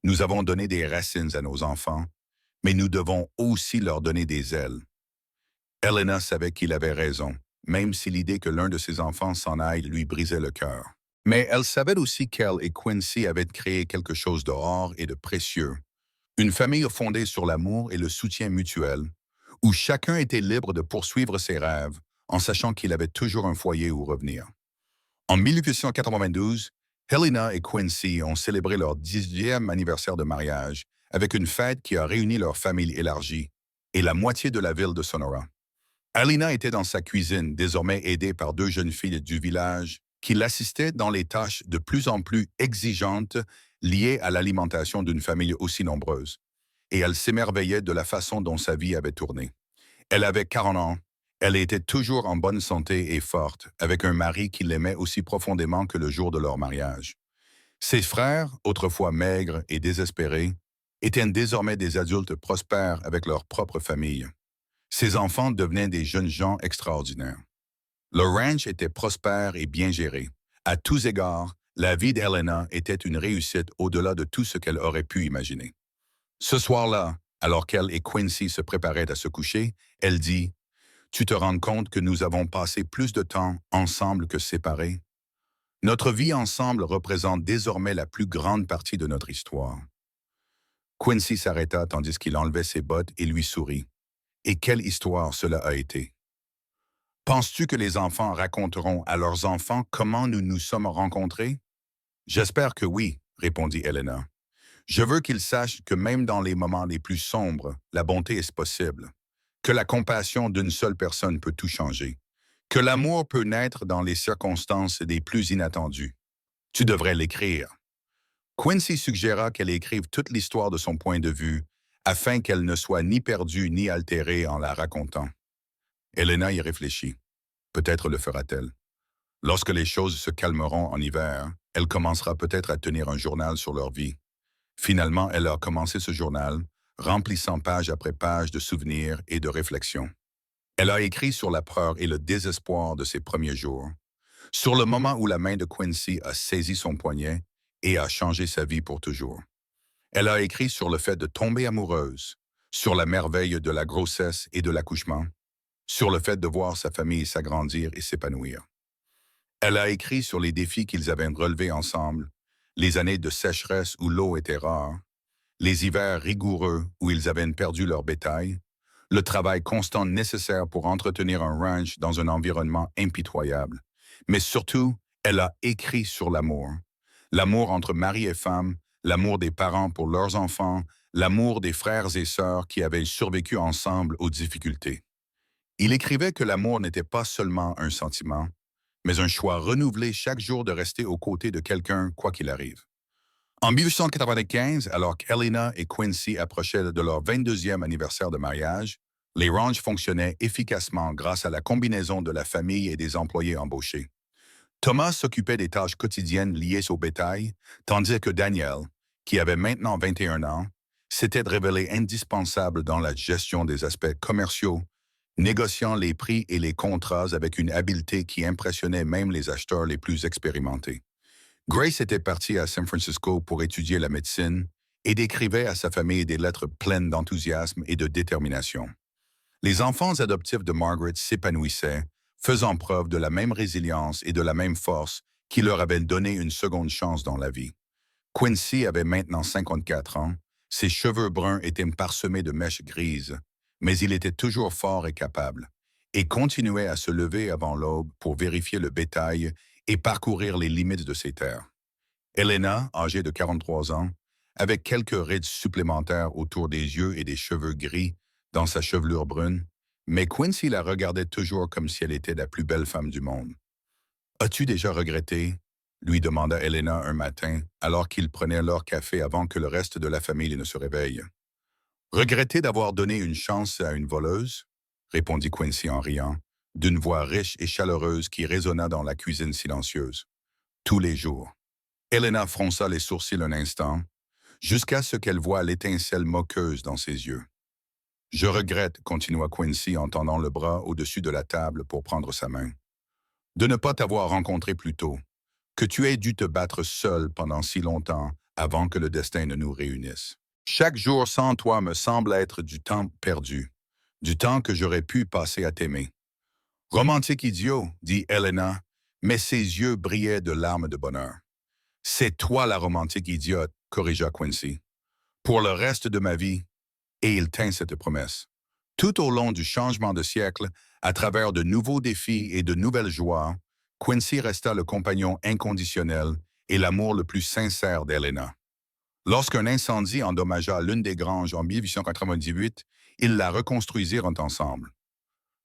Nous avons donné des racines à nos enfants, mais nous devons aussi leur donner des ailes. Helena savait qu'il avait raison, même si l'idée que l'un de ses enfants s'en aille lui brisait le cœur. Mais elle savait aussi qu'elle et Quincy avaient créé quelque chose de rare et de précieux. Une famille fondée sur l'amour et le soutien mutuel, où chacun était libre de poursuivre ses rêves en sachant qu'il avait toujours un foyer où revenir. En 1892, Helena et Quincy ont célébré leur 10e anniversaire de mariage avec une fête qui a réuni leur famille élargie et la moitié de la ville de Sonora. Helena était dans sa cuisine, désormais aidée par 2 jeunes filles du village qui l'assistaient dans les tâches de plus en plus exigeantes liées à l'alimentation d'une famille aussi nombreuse. Et elle s'émerveillait de la façon dont sa vie avait tourné. Elle avait 40 ans, elle était toujours en bonne santé et forte, avec un mari qui l'aimait aussi profondément que le jour de leur mariage. Ses frères, autrefois maigres et désespérés, étaient désormais des adultes prospères avec leur propre famille. Ses enfants devenaient des jeunes gens extraordinaires. Le ranch était prospère et bien géré. À tous égards, la vie d'Helena était une réussite au-delà de tout ce qu'elle aurait pu imaginer. Ce soir-là, alors qu'elle et Quincy se préparaient à se coucher, elle dit « Tu te rends compte que nous avons passé plus de temps ensemble que séparés? Notre vie ensemble représente désormais la plus grande partie de notre histoire. » Quincy s'arrêta tandis qu'il enlevait ses bottes et lui sourit. Et quelle histoire cela a été! Penses-tu que les enfants raconteront à leurs enfants comment nous nous sommes rencontrés? J'espère que oui, répondit Helena. Je veux qu'ils sachent que même dans les moments les plus sombres, la bonté est possible, que la compassion d'une seule personne peut tout changer, que l'amour peut naître dans les circonstances les plus inattendues. Tu devrais l'écrire. Quincy suggéra qu'elle écrive toute l'histoire de son point de vue, afin qu'elle ne soit ni perdue ni altérée en la racontant. Helena y réfléchit. Peut-être le fera-t-elle. Lorsque les choses se calmeront en hiver, elle commencera peut-être à tenir un journal sur leur vie. Finalement, elle a commencé ce journal, remplissant page après page de souvenirs et de réflexions. Elle a écrit sur la peur et le désespoir de ses premiers jours, sur le moment où la main de Quincy a saisi son poignet et a changé sa vie pour toujours. Elle a écrit sur le fait de tomber amoureuse, sur la merveille de la grossesse et de l'accouchement, sur le fait de voir sa famille s'agrandir et s'épanouir. Elle a écrit sur les défis qu'ils avaient relevés ensemble, les années de sécheresse où l'eau était rare, les hivers rigoureux où ils avaient perdu leur bétail, le travail constant nécessaire pour entretenir un ranch dans un environnement impitoyable. Mais surtout, elle a écrit sur l'amour. L'amour entre mari et femme, l'amour des parents pour leurs enfants, l'amour des frères et sœurs qui avaient survécu ensemble aux difficultés. Il écrivait que l'amour n'était pas seulement un sentiment, mais un choix renouvelé chaque jour de rester aux côtés de quelqu'un quoi qu'il arrive. En 1895, alors qu'Helena et Quincy approchaient de leur 22e anniversaire de mariage, les ranchs fonctionnaient efficacement grâce à la combinaison de la famille et des employés embauchés. Thomas s'occupait des tâches quotidiennes liées au bétail, tandis que Daniel, qui avait maintenant 21 ans, s'était révélé indispensable dans la gestion des aspects commerciaux, négociant les prix et les contrats avec une habileté qui impressionnait même les acheteurs les plus expérimentés. Grace était partie à San Francisco pour étudier la médecine et décrivait à sa famille des lettres pleines d'enthousiasme et de détermination. Les enfants adoptifs de Margaret s'épanouissaient, faisant preuve de la même résilience et de la même force qui leur avaient donné une seconde chance dans la vie. Quincy avait maintenant 54 ans, ses cheveux bruns étaient parsemés de mèches grises, mais il était toujours fort et capable, et continuait à se lever avant l'aube pour vérifier le bétail et parcourir les limites de ses terres. Helena, âgée de 43 ans, avec quelques rides supplémentaires autour des yeux et des cheveux gris dans sa chevelure brune, mais Quincy la regardait toujours comme si elle était la plus belle femme du monde. « As-tu déjà regretté ?» lui demanda Helena un matin, alors qu'ils prenaient leur café avant que le reste de la famille ne se réveille. « Regretter d'avoir donné une chance à une voleuse ?» répondit Quincy en riant, d'une voix riche et chaleureuse qui résonna dans la cuisine silencieuse. « Tous les jours. » Helena fronça les sourcils un instant, jusqu'à ce qu'elle voie l'étincelle moqueuse dans ses yeux. « Je regrette, » continua Quincy en tendant le bras au-dessus de la table pour prendre sa main, « de ne pas t'avoir rencontré plus tôt, que tu aies dû te battre seul pendant si longtemps avant que le destin ne nous réunisse. Chaque jour sans toi me semble être du temps perdu, du temps que j'aurais pu passer à t'aimer. » « Romantique idiot, » dit Helena, mais ses yeux brillaient de larmes de bonheur. « C'est toi la romantique idiote, » corrigea Quincy. « Pour le reste de ma vie, » et il tint cette promesse. Tout au long du changement de siècle, à travers de nouveaux défis et de nouvelles joies, Quincy resta le compagnon inconditionnel et l'amour le plus sincère d'Helena. Lorsqu'un incendie endommagea l'une des granges en 1898, ils la reconstruisirent ensemble.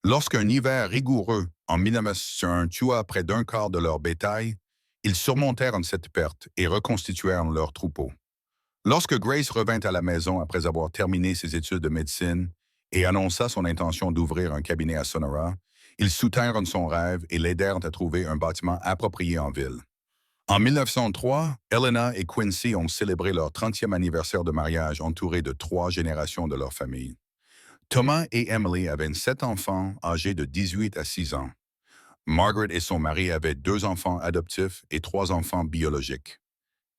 Lorsqu'un hiver rigoureux en 1901 tua près d'un quart de leur bétail, ils surmontèrent cette perte et reconstituèrent leur troupeau. Lorsque Grace revint à la maison après avoir terminé ses études de médecine et annonça son intention d'ouvrir un cabinet à Sonora, ils soutinrent son rêve et l'aidèrent à trouver un bâtiment approprié en ville. En 1903, Helena et Quincy ont célébré leur 30e anniversaire de mariage entourés de 3 générations de leur famille. Thomas et Emily avaient 7 enfants âgés de 18 à 6 ans. Margaret et son mari avaient 2 enfants adoptifs et 3 enfants biologiques.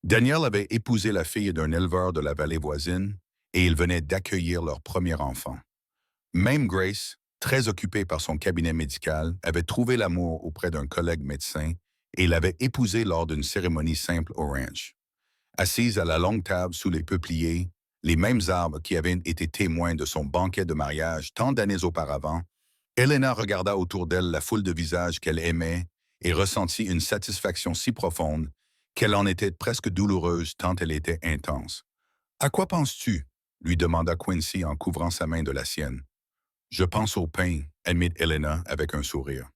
Daniel avait épousé la fille d'un éleveur de la vallée voisine et il venait d'accueillir leur premier enfant. Même Grace, très occupée par son cabinet médical, avait trouvé l'amour auprès d'un collègue médecin et l'avait épousé lors d'une cérémonie simple au ranch. Assise à la longue table sous les peupliers, les mêmes arbres qui avaient été témoins de son banquet de mariage tant d'années auparavant, Helena regarda autour d'elle la foule de visages qu'elle aimait et ressentit une satisfaction si profonde qu'elle en était presque douloureuse tant elle était intense. « À quoi penses-tu » lui demanda Quincy en couvrant sa main de la sienne. « Je pense au pain » admit Helena avec un sourire.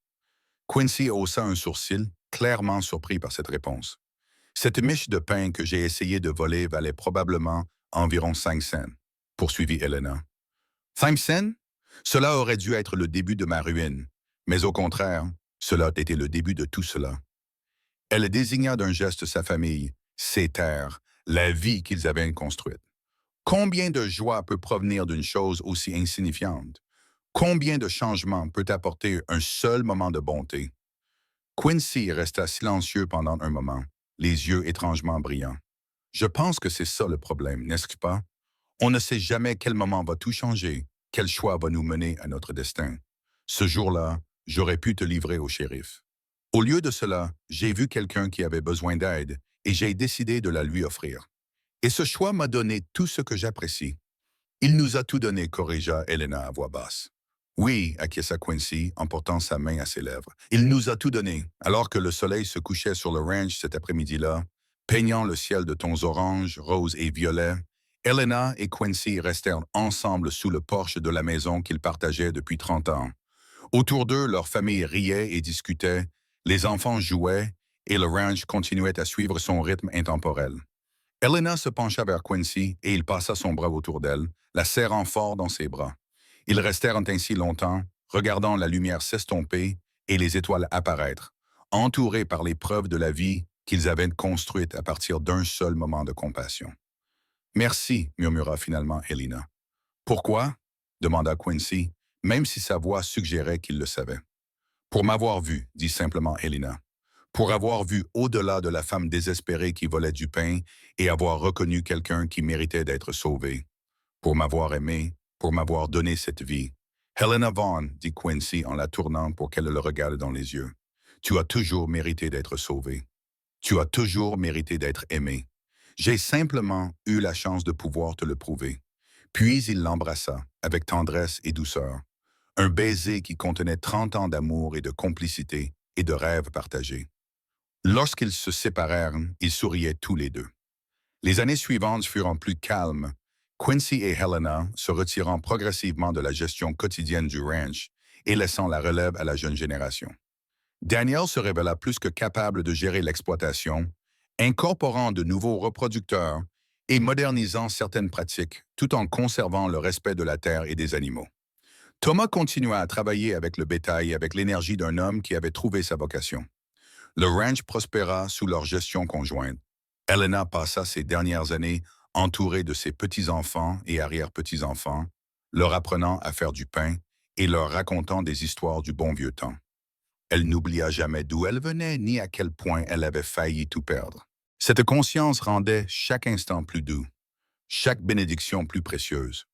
Quincy haussa un sourcil, clairement surpris par cette réponse. « Cette miche de pain que j'ai essayé de voler valait probablement environ 5 cents, » poursuivit Helena. « 5 cents? Cela aurait dû être le début de ma ruine, mais au contraire, cela était le début de tout cela. » Elle désigna d'un geste sa famille, ses terres, la vie qu'ils avaient construite. Combien de joie peut provenir d'une chose aussi insignifiante? Combien de changements peut apporter un seul moment de bonté? Quincy resta silencieux pendant un moment, les yeux étrangement brillants. Je pense que c'est ça le problème, n'est-ce pas? On ne sait jamais quel moment va tout changer, quel choix va nous mener à notre destin. Ce jour-là, j'aurais pu te livrer au shérif. Au lieu de cela, j'ai vu quelqu'un qui avait besoin d'aide et j'ai décidé de la lui offrir. Et ce choix m'a donné tout ce que j'apprécie. Il nous a tout donné, corrigea Helena à voix basse. Oui, acquiesça Quincy en portant sa main à ses lèvres. Il nous a tout donné, alors que le soleil se couchait sur le ranch cet après-midi-là, peignant le ciel de tons orange, rose et violet. Helena et Quincy restèrent ensemble sous le porche de la maison qu'ils partageaient depuis 30 ans. Autour d'eux, leur famille riait et discutait, les enfants jouaient et le ranch continuait à suivre son rythme intemporel. Helena se pencha vers Quincy et il passa son bras autour d'elle, la serrant fort dans ses bras. Ils restèrent ainsi longtemps, regardant la lumière s'estomper et les étoiles apparaître, entourés par les preuves de la vie qu'ils avaient construite à partir d'un seul moment de compassion. Merci, murmura finalement Helena. Pourquoi? Demanda Quincy, même si sa voix suggérait qu'il le savait. Pour m'avoir vu, dit simplement Helena. Pour avoir vu au-delà de la femme désespérée qui volait du pain et avoir reconnu quelqu'un qui méritait d'être sauvé. Pour m'avoir aimé, pour m'avoir donné cette vie. Helena Vaughn, dit Quincy en la tournant pour qu'elle le regarde dans les yeux. Tu as toujours mérité d'être sauvée. Tu as toujours mérité d'être aimée. J'ai simplement eu la chance de pouvoir te le prouver. Puis il l'embrassa, avec tendresse et douceur. Un baiser qui contenait 30 ans d'amour et de complicité et de rêves partagés. Lorsqu'ils se séparèrent, ils souriaient tous les deux. Les années suivantes furent plus calmes, Quincy et Helena se retirant progressivement de la gestion quotidienne du ranch et laissant la relève à la jeune génération. Daniel se révéla plus que capable de gérer l'exploitation, incorporant de nouveaux reproducteurs et modernisant certaines pratiques, tout en conservant le respect de la terre et des animaux. Thomas continua à travailler avec le bétail avec l'énergie d'un homme qui avait trouvé sa vocation. Le ranch prospéra sous leur gestion conjointe. Helena passa ses dernières années entourée de ses petits-enfants et arrière-petits-enfants, leur apprenant à faire du pain et leur racontant des histoires du bon vieux temps. Elle n'oublia jamais d'où elle venait ni à quel point elle avait failli tout perdre. Cette conscience rendait chaque instant plus doux, chaque bénédiction plus précieuse.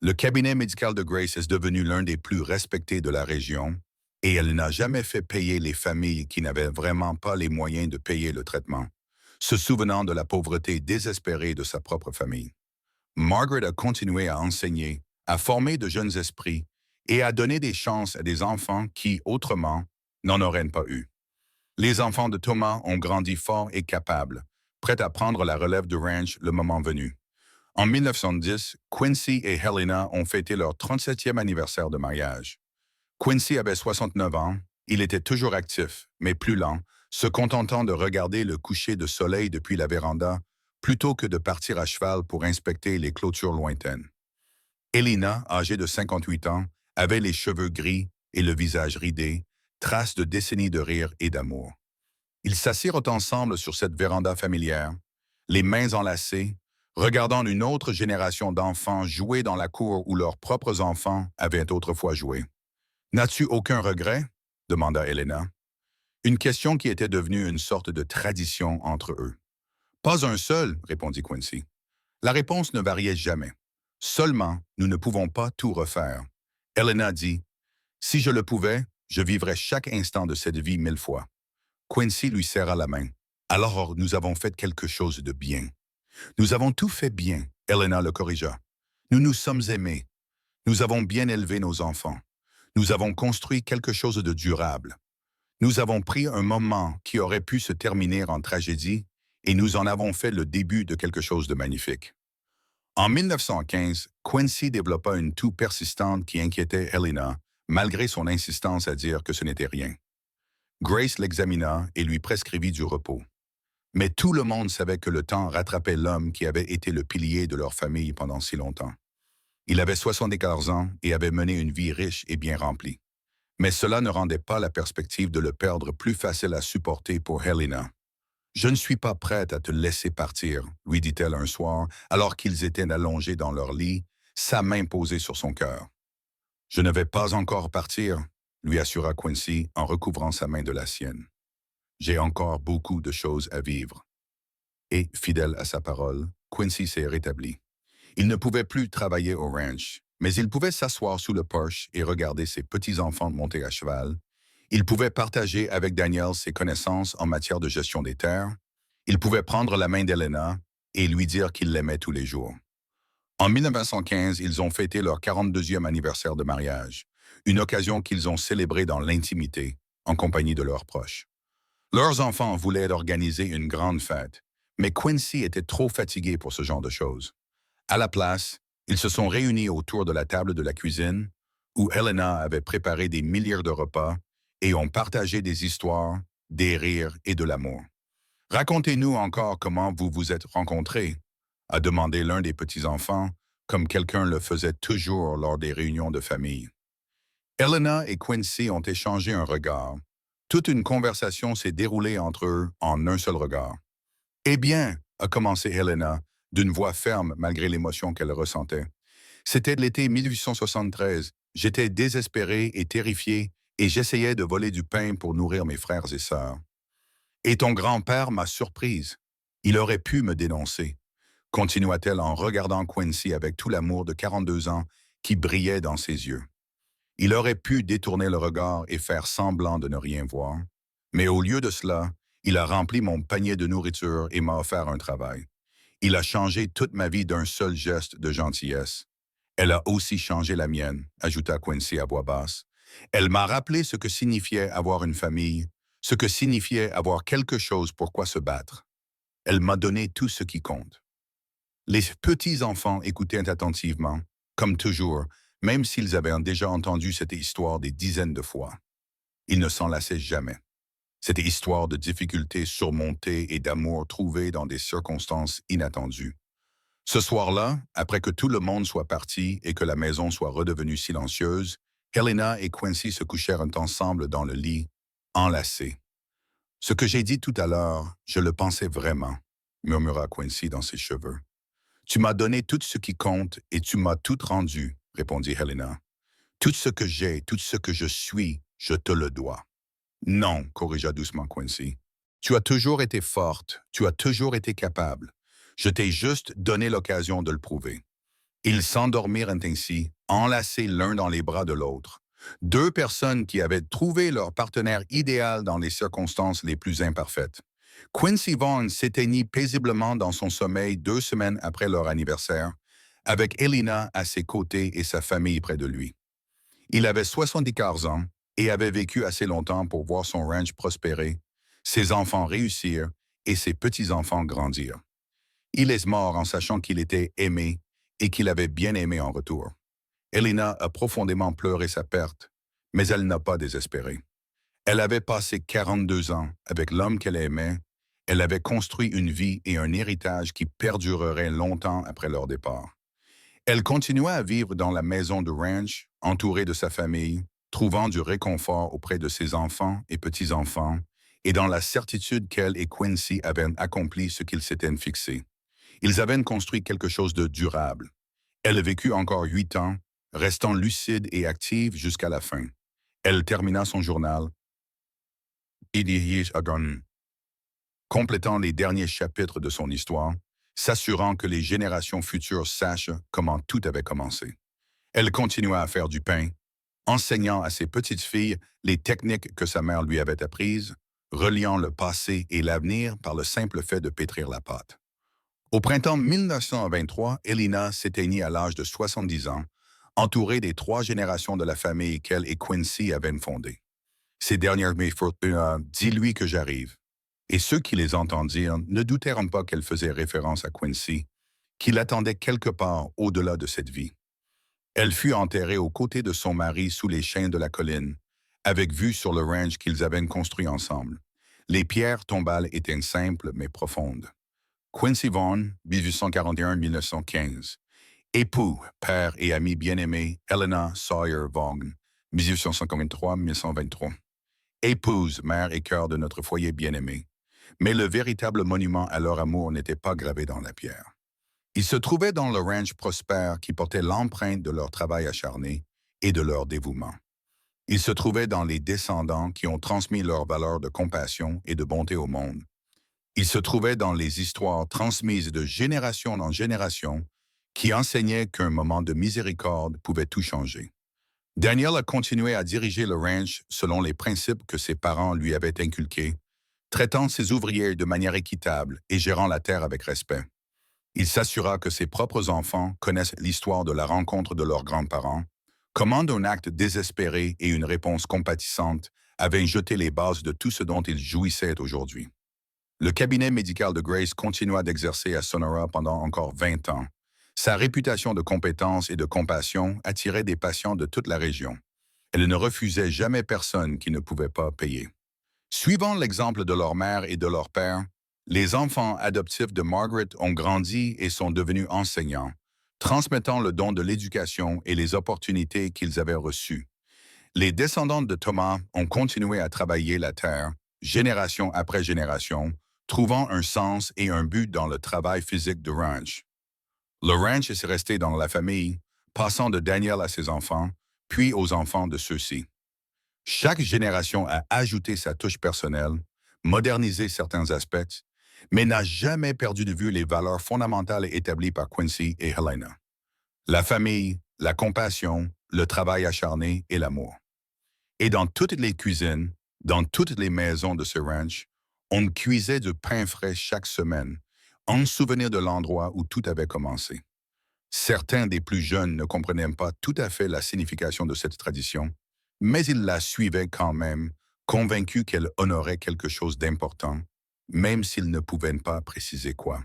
Le cabinet médical de Grace est devenu l'un des plus respectés de la région et elle n'a jamais fait payer les familles qui n'avaient vraiment pas les moyens de payer le traitement, se souvenant de la pauvreté désespérée de sa propre famille. Margaret a continué à enseigner, à former de jeunes esprits et à donner des chances à des enfants qui, autrement, n'en auraient pas eu. Les enfants de Thomas ont grandi forts et capables, prêts à prendre la relève du ranch le moment venu. En 1910, Quincy et Helena ont fêté leur 37e anniversaire de mariage. Quincy avait 69 ans, il était toujours actif, mais plus lent, se contentant de regarder le coucher de soleil depuis la véranda plutôt que de partir à cheval pour inspecter les clôtures lointaines. Helena, âgée de 58 ans, avait les cheveux gris et le visage ridé, trace de décennies de rire et d'amour. Ils s'assirent ensemble sur cette véranda familière, les mains enlacées, regardant une autre génération d'enfants jouer dans la cour où leurs propres enfants avaient autrefois joué. « N'as-tu aucun regret? » demanda Helena. Une question qui était devenue une sorte de tradition entre eux. « Pas un seul, » répondit Quincy. La réponse ne variait jamais. Seulement, nous ne pouvons pas tout refaire. Helena dit, « Si je le pouvais, je vivrais chaque instant de cette vie 1000 fois. » Quincy lui serra la main. « Alors, nous avons fait quelque chose de bien. » « Nous avons tout fait bien, » Helena le corrigea. « Nous nous sommes aimés. Nous avons bien élevé nos enfants. Nous avons construit quelque chose de durable. Nous avons pris un moment qui aurait pu se terminer en tragédie et nous en avons fait le début de quelque chose de magnifique. » En 1915, Quincy développa une toux persistante qui inquiétait Helena, malgré son insistance à dire que ce n'était rien. Grace l'examina et lui prescrivit du repos. Mais tout le monde savait que le temps rattrapait l'homme qui avait été le pilier de leur famille pendant si longtemps. Il avait 74 ans et avait mené une vie riche et bien remplie. Mais cela ne rendait pas la perspective de le perdre plus facile à supporter pour Helena. « Je ne suis pas prête à te laisser partir, » lui dit-elle un soir, alors qu'ils étaient allongés dans leur lit, sa main posée sur son cœur. « Je ne vais pas encore partir, » lui assura Quincy en recouvrant sa main de la sienne. J'ai encore beaucoup de choses à vivre. Et, fidèle à sa parole, Quincy s'est rétabli. Il ne pouvait plus travailler au ranch, mais il pouvait s'asseoir sous le porche et regarder ses petits-enfants monter à cheval. Il pouvait partager avec Daniel ses connaissances en matière de gestion des terres. Il pouvait prendre la main d'Elena et lui dire qu'il l'aimait tous les jours. En 1915, ils ont fêté leur 42e anniversaire de mariage, une occasion qu'ils ont célébrée dans l'intimité, en compagnie de leurs proches. Leurs enfants voulaient organiser une grande fête, mais Quincy était trop fatigué pour ce genre de choses. À la place, ils se sont réunis autour de la table de la cuisine, où Helena avait préparé des milliers de repas et ont partagé des histoires, des rires et de l'amour. Racontez-nous encore comment vous vous êtes rencontrés, a demandé l'un des petits-enfants, comme quelqu'un le faisait toujours lors des réunions de famille. Helena et Quincy ont échangé un regard. Toute une conversation s'est déroulée entre eux en un seul regard. Eh bien, a commencé Helena, d'une voix ferme malgré l'émotion qu'elle ressentait. C'était l'été 1873. J'étais désespéré et terrifié et j'essayais de voler du pain pour nourrir mes frères et sœurs. Et ton grand-père m'a surprise. Il aurait pu me dénoncer, continua-t-elle en regardant Quincy avec tout l'amour de 42 ans qui brillait dans ses yeux. Il aurait pu détourner le regard et faire semblant de ne rien voir. Mais au lieu de cela, il a rempli mon panier de nourriture et m'a offert un travail. Il a changé toute ma vie d'un seul geste de gentillesse. Elle a aussi changé la mienne, ajouta Quincy à voix basse. Elle m'a rappelé ce que signifiait avoir une famille, ce que signifiait avoir quelque chose pour quoi se battre. Elle m'a donné tout ce qui compte. Les petits-enfants écoutaient attentivement, comme toujours, même s'ils avaient déjà entendu cette histoire des dizaines de fois. Ils ne s'en lassaient jamais. Cette histoire de difficultés surmontées et d'amour trouvé dans des circonstances inattendues. Ce soir-là, après que tout le monde soit parti et que la maison soit redevenue silencieuse, Helena et Quincy se couchèrent ensemble dans le lit, enlacés. Ce que j'ai dit tout à l'heure, je le pensais vraiment, murmura Quincy dans ses cheveux. Tu m'as donné tout ce qui compte et tu m'as tout rendu, répondit Helena. Tout ce que j'ai, tout ce que je suis, je te le dois. Non, corrigea doucement Quincy. Tu as toujours été forte, tu as toujours été capable. Je t'ai juste donné l'occasion de le prouver. Ils s'endormirent ainsi, enlacés l'un dans les bras de l'autre. Deux personnes qui avaient trouvé leur partenaire idéal dans les circonstances les plus imparfaites. Quincy Vaughn s'éteignit paisiblement dans son sommeil 2 semaines après leur anniversaire, avec Elena à ses côtés et sa famille près de lui. Il avait 74 ans et avait vécu assez longtemps pour voir son ranch prospérer, ses enfants réussir et ses petits-enfants grandir. Il est mort en sachant qu'il était aimé et qu'il avait bien aimé en retour. Elena a profondément pleuré sa perte, mais elle n'a pas désespéré. Elle avait passé 42 ans avec l'homme qu'elle aimait. Elle avait construit une vie et un héritage qui perdureraient longtemps après leur départ. Elle continua à vivre dans la maison de ranch, entourée de sa famille, trouvant du réconfort auprès de ses enfants et petits-enfants, et dans la certitude qu'elle et Quincy avaient accompli ce qu'ils s'étaient fixé. Ils avaient construit quelque chose de durable. Elle vécut encore 8 ans, restant lucide et active jusqu'à la fin. Elle termina son journal, complétant les derniers chapitres de son histoire, s'assurant que les générations futures sachent comment tout avait commencé. Elle continua à faire du pain, enseignant à ses petites filles les techniques que sa mère lui avait apprises, reliant le passé et l'avenir par le simple fait de pétrir la pâte. Au printemps 1923, Elena s'éteignit à l'âge de 70 ans, entourée des 3 générations de la famille qu'elle et Quincy avaient fondée. Ces dernières dis-lui que j'arrive. Et ceux qui les entendirent ne doutèrent pas qu'elle faisait référence à Quincy, qui l'attendait quelque part au-delà de cette vie. Elle fut enterrée aux côtés de son mari sous les chênes de la colline, avec vue sur le ranch qu'ils avaient construit ensemble. Les pierres tombales étaient simples mais profondes. Quincy Vaughn, 1841-1915. Époux, père et ami bien-aimé, Helena Sawyer Vaughn, 1853-1923. Épouse, mère et cœur de notre foyer bien-aimé. Mais le véritable monument à leur amour n'était pas gravé dans la pierre. Il se trouvait dans le ranch prospère qui portait l'empreinte de leur travail acharné et de leur dévouement. Il se trouvait dans les descendants qui ont transmis leurs valeurs de compassion et de bonté au monde. Il se trouvait dans les histoires transmises de génération en génération qui enseignait qu'un moment de miséricorde pouvait tout changer. Daniel a continué à diriger le ranch selon les principes que ses parents lui avaient inculqués, traitant ses ouvriers de manière équitable et gérant la terre avec respect. Il s'assura que ses propres enfants connaissent l'histoire de la rencontre de leurs grands-parents, comment d'un acte désespéré et une réponse compatissante avaient jeté les bases de tout ce dont ils jouissaient aujourd'hui. Le cabinet médical de Grace continua d'exercer à Sonora pendant encore 20 ans. Sa réputation de compétence et de compassion attirait des patients de toute la région. Elle ne refusait jamais personne qui ne pouvait pas payer. Suivant l'exemple de leur mère et de leur père, les enfants adoptifs de Margaret ont grandi et sont devenus enseignants, transmettant le don de l'éducation et les opportunités qu'ils avaient reçues. Les descendants de Thomas ont continué à travailler la terre, génération après génération, trouvant un sens et un but dans le travail physique du ranch. Le ranch est resté dans la famille, passant de Daniel à ses enfants, puis aux enfants de ceux-ci. Chaque génération a ajouté sa touche personnelle, modernisé certains aspects, mais n'a jamais perdu de vue les valeurs fondamentales établies par Quincy et Helena. La famille, la compassion, le travail acharné et l'amour. Et dans toutes les cuisines, dans toutes les maisons de ce ranch, on cuisait du pain frais chaque semaine, en souvenir de l'endroit où tout avait commencé. Certains des plus jeunes ne comprenaient pas tout à fait la signification de cette tradition, mais ils la suivaient quand même, convaincus qu'elle honorait quelque chose d'important, même s'ils ne pouvaient pas préciser quoi.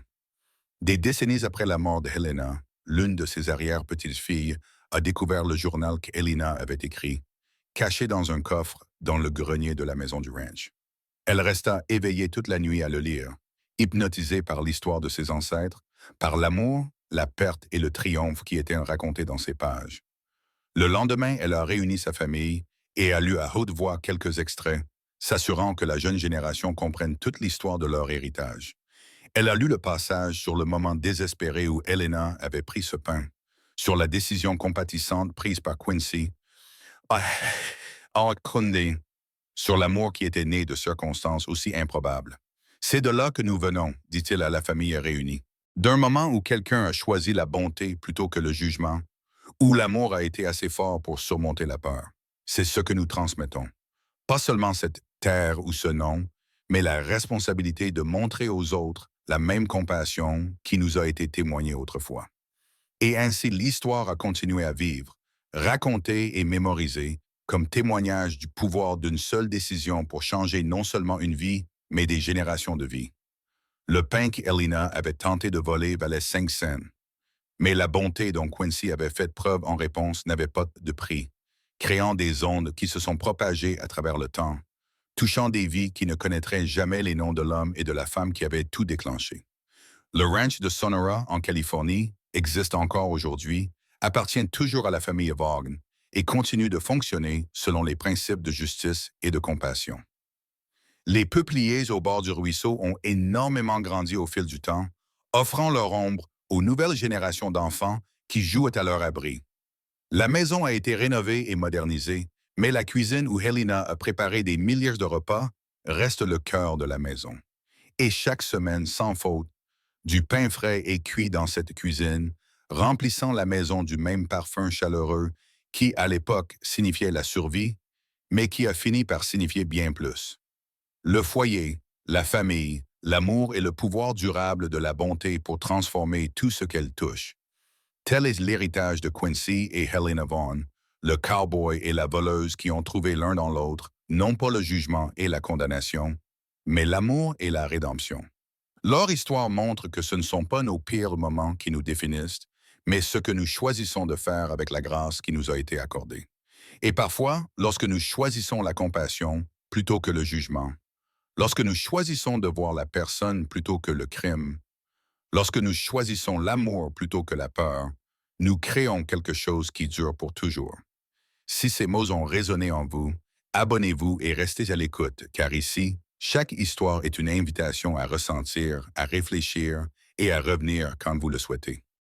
Des décennies après la mort de Helena, l'une de ses arrière-petites-filles a découvert le journal qu'Elena avait écrit, caché dans un coffre dans le grenier de la maison du ranch. Elle resta éveillée toute la nuit à le lire, hypnotisée par l'histoire de ses ancêtres, par l'amour, la perte et le triomphe qui étaient racontés dans ces pages. Le lendemain, elle a réuni sa famille et a lu à haute voix quelques extraits, s'assurant que la jeune génération comprenne toute l'histoire de leur héritage. Elle a lu le passage sur le moment désespéré où Helena avait pris ce pain, sur la décision compatissante prise par Quincy, Condé, sur l'amour qui était né de circonstances aussi improbables. C'est de là que nous venons, dit-il à la famille réunie. D'un moment où quelqu'un a choisi la bonté plutôt que le jugement, où l'amour a été assez fort pour surmonter la peur. C'est ce que nous transmettons. Pas seulement cette terre ou ce nom, mais la responsabilité de montrer aux autres la même compassion qui nous a été témoignée autrefois. Et ainsi l'histoire a continué à vivre, racontée et mémorisée, comme témoignage du pouvoir d'une seule décision pour changer non seulement une vie, mais des générations de vie. Le pain qu'Elena avait tenté de voler valait 5 cents, mais la bonté dont Quincy avait fait preuve en réponse n'avait pas de prix, créant des ondes qui se sont propagées à travers le temps, touchant des vies qui ne connaîtraient jamais les noms de l'homme et de la femme qui avaient tout déclenché. Le ranch de Sonora, en Californie, existe encore aujourd'hui, appartient toujours à la famille Vaughan et continue de fonctionner selon les principes de justice et de compassion. Les peupliers au bord du ruisseau ont énormément grandi au fil du temps, offrant leur ombre aux nouvelles générations d'enfants qui jouent à leur abri. La maison a été rénovée et modernisée, mais la cuisine où Helena a préparé des milliers de repas reste le cœur de la maison. Et chaque semaine, sans faute, du pain frais est cuit dans cette cuisine, remplissant la maison du même parfum chaleureux qui, à l'époque, signifiait la survie, mais qui a fini par signifier bien plus. Le foyer, la famille, l'amour et le pouvoir durable de la bonté pour transformer tout ce qu'elle touche. Tel est l'héritage de Quincy et Helena Vaughan, le cowboy et la voleuse qui ont trouvé l'un dans l'autre, non pas le jugement et la condamnation, mais l'amour et la rédemption. Leur histoire montre que ce ne sont pas nos pires moments qui nous définissent, mais ce que nous choisissons de faire avec la grâce qui nous a été accordée. Et parfois, lorsque nous choisissons la compassion plutôt que le jugement, lorsque nous choisissons de voir la personne plutôt que le crime, lorsque nous choisissons l'amour plutôt que la peur, nous créons quelque chose qui dure pour toujours. Si ces mots ont résonné en vous, abonnez-vous et restez à l'écoute, car ici, chaque histoire est une invitation à ressentir, à réfléchir et à revenir quand vous le souhaitez.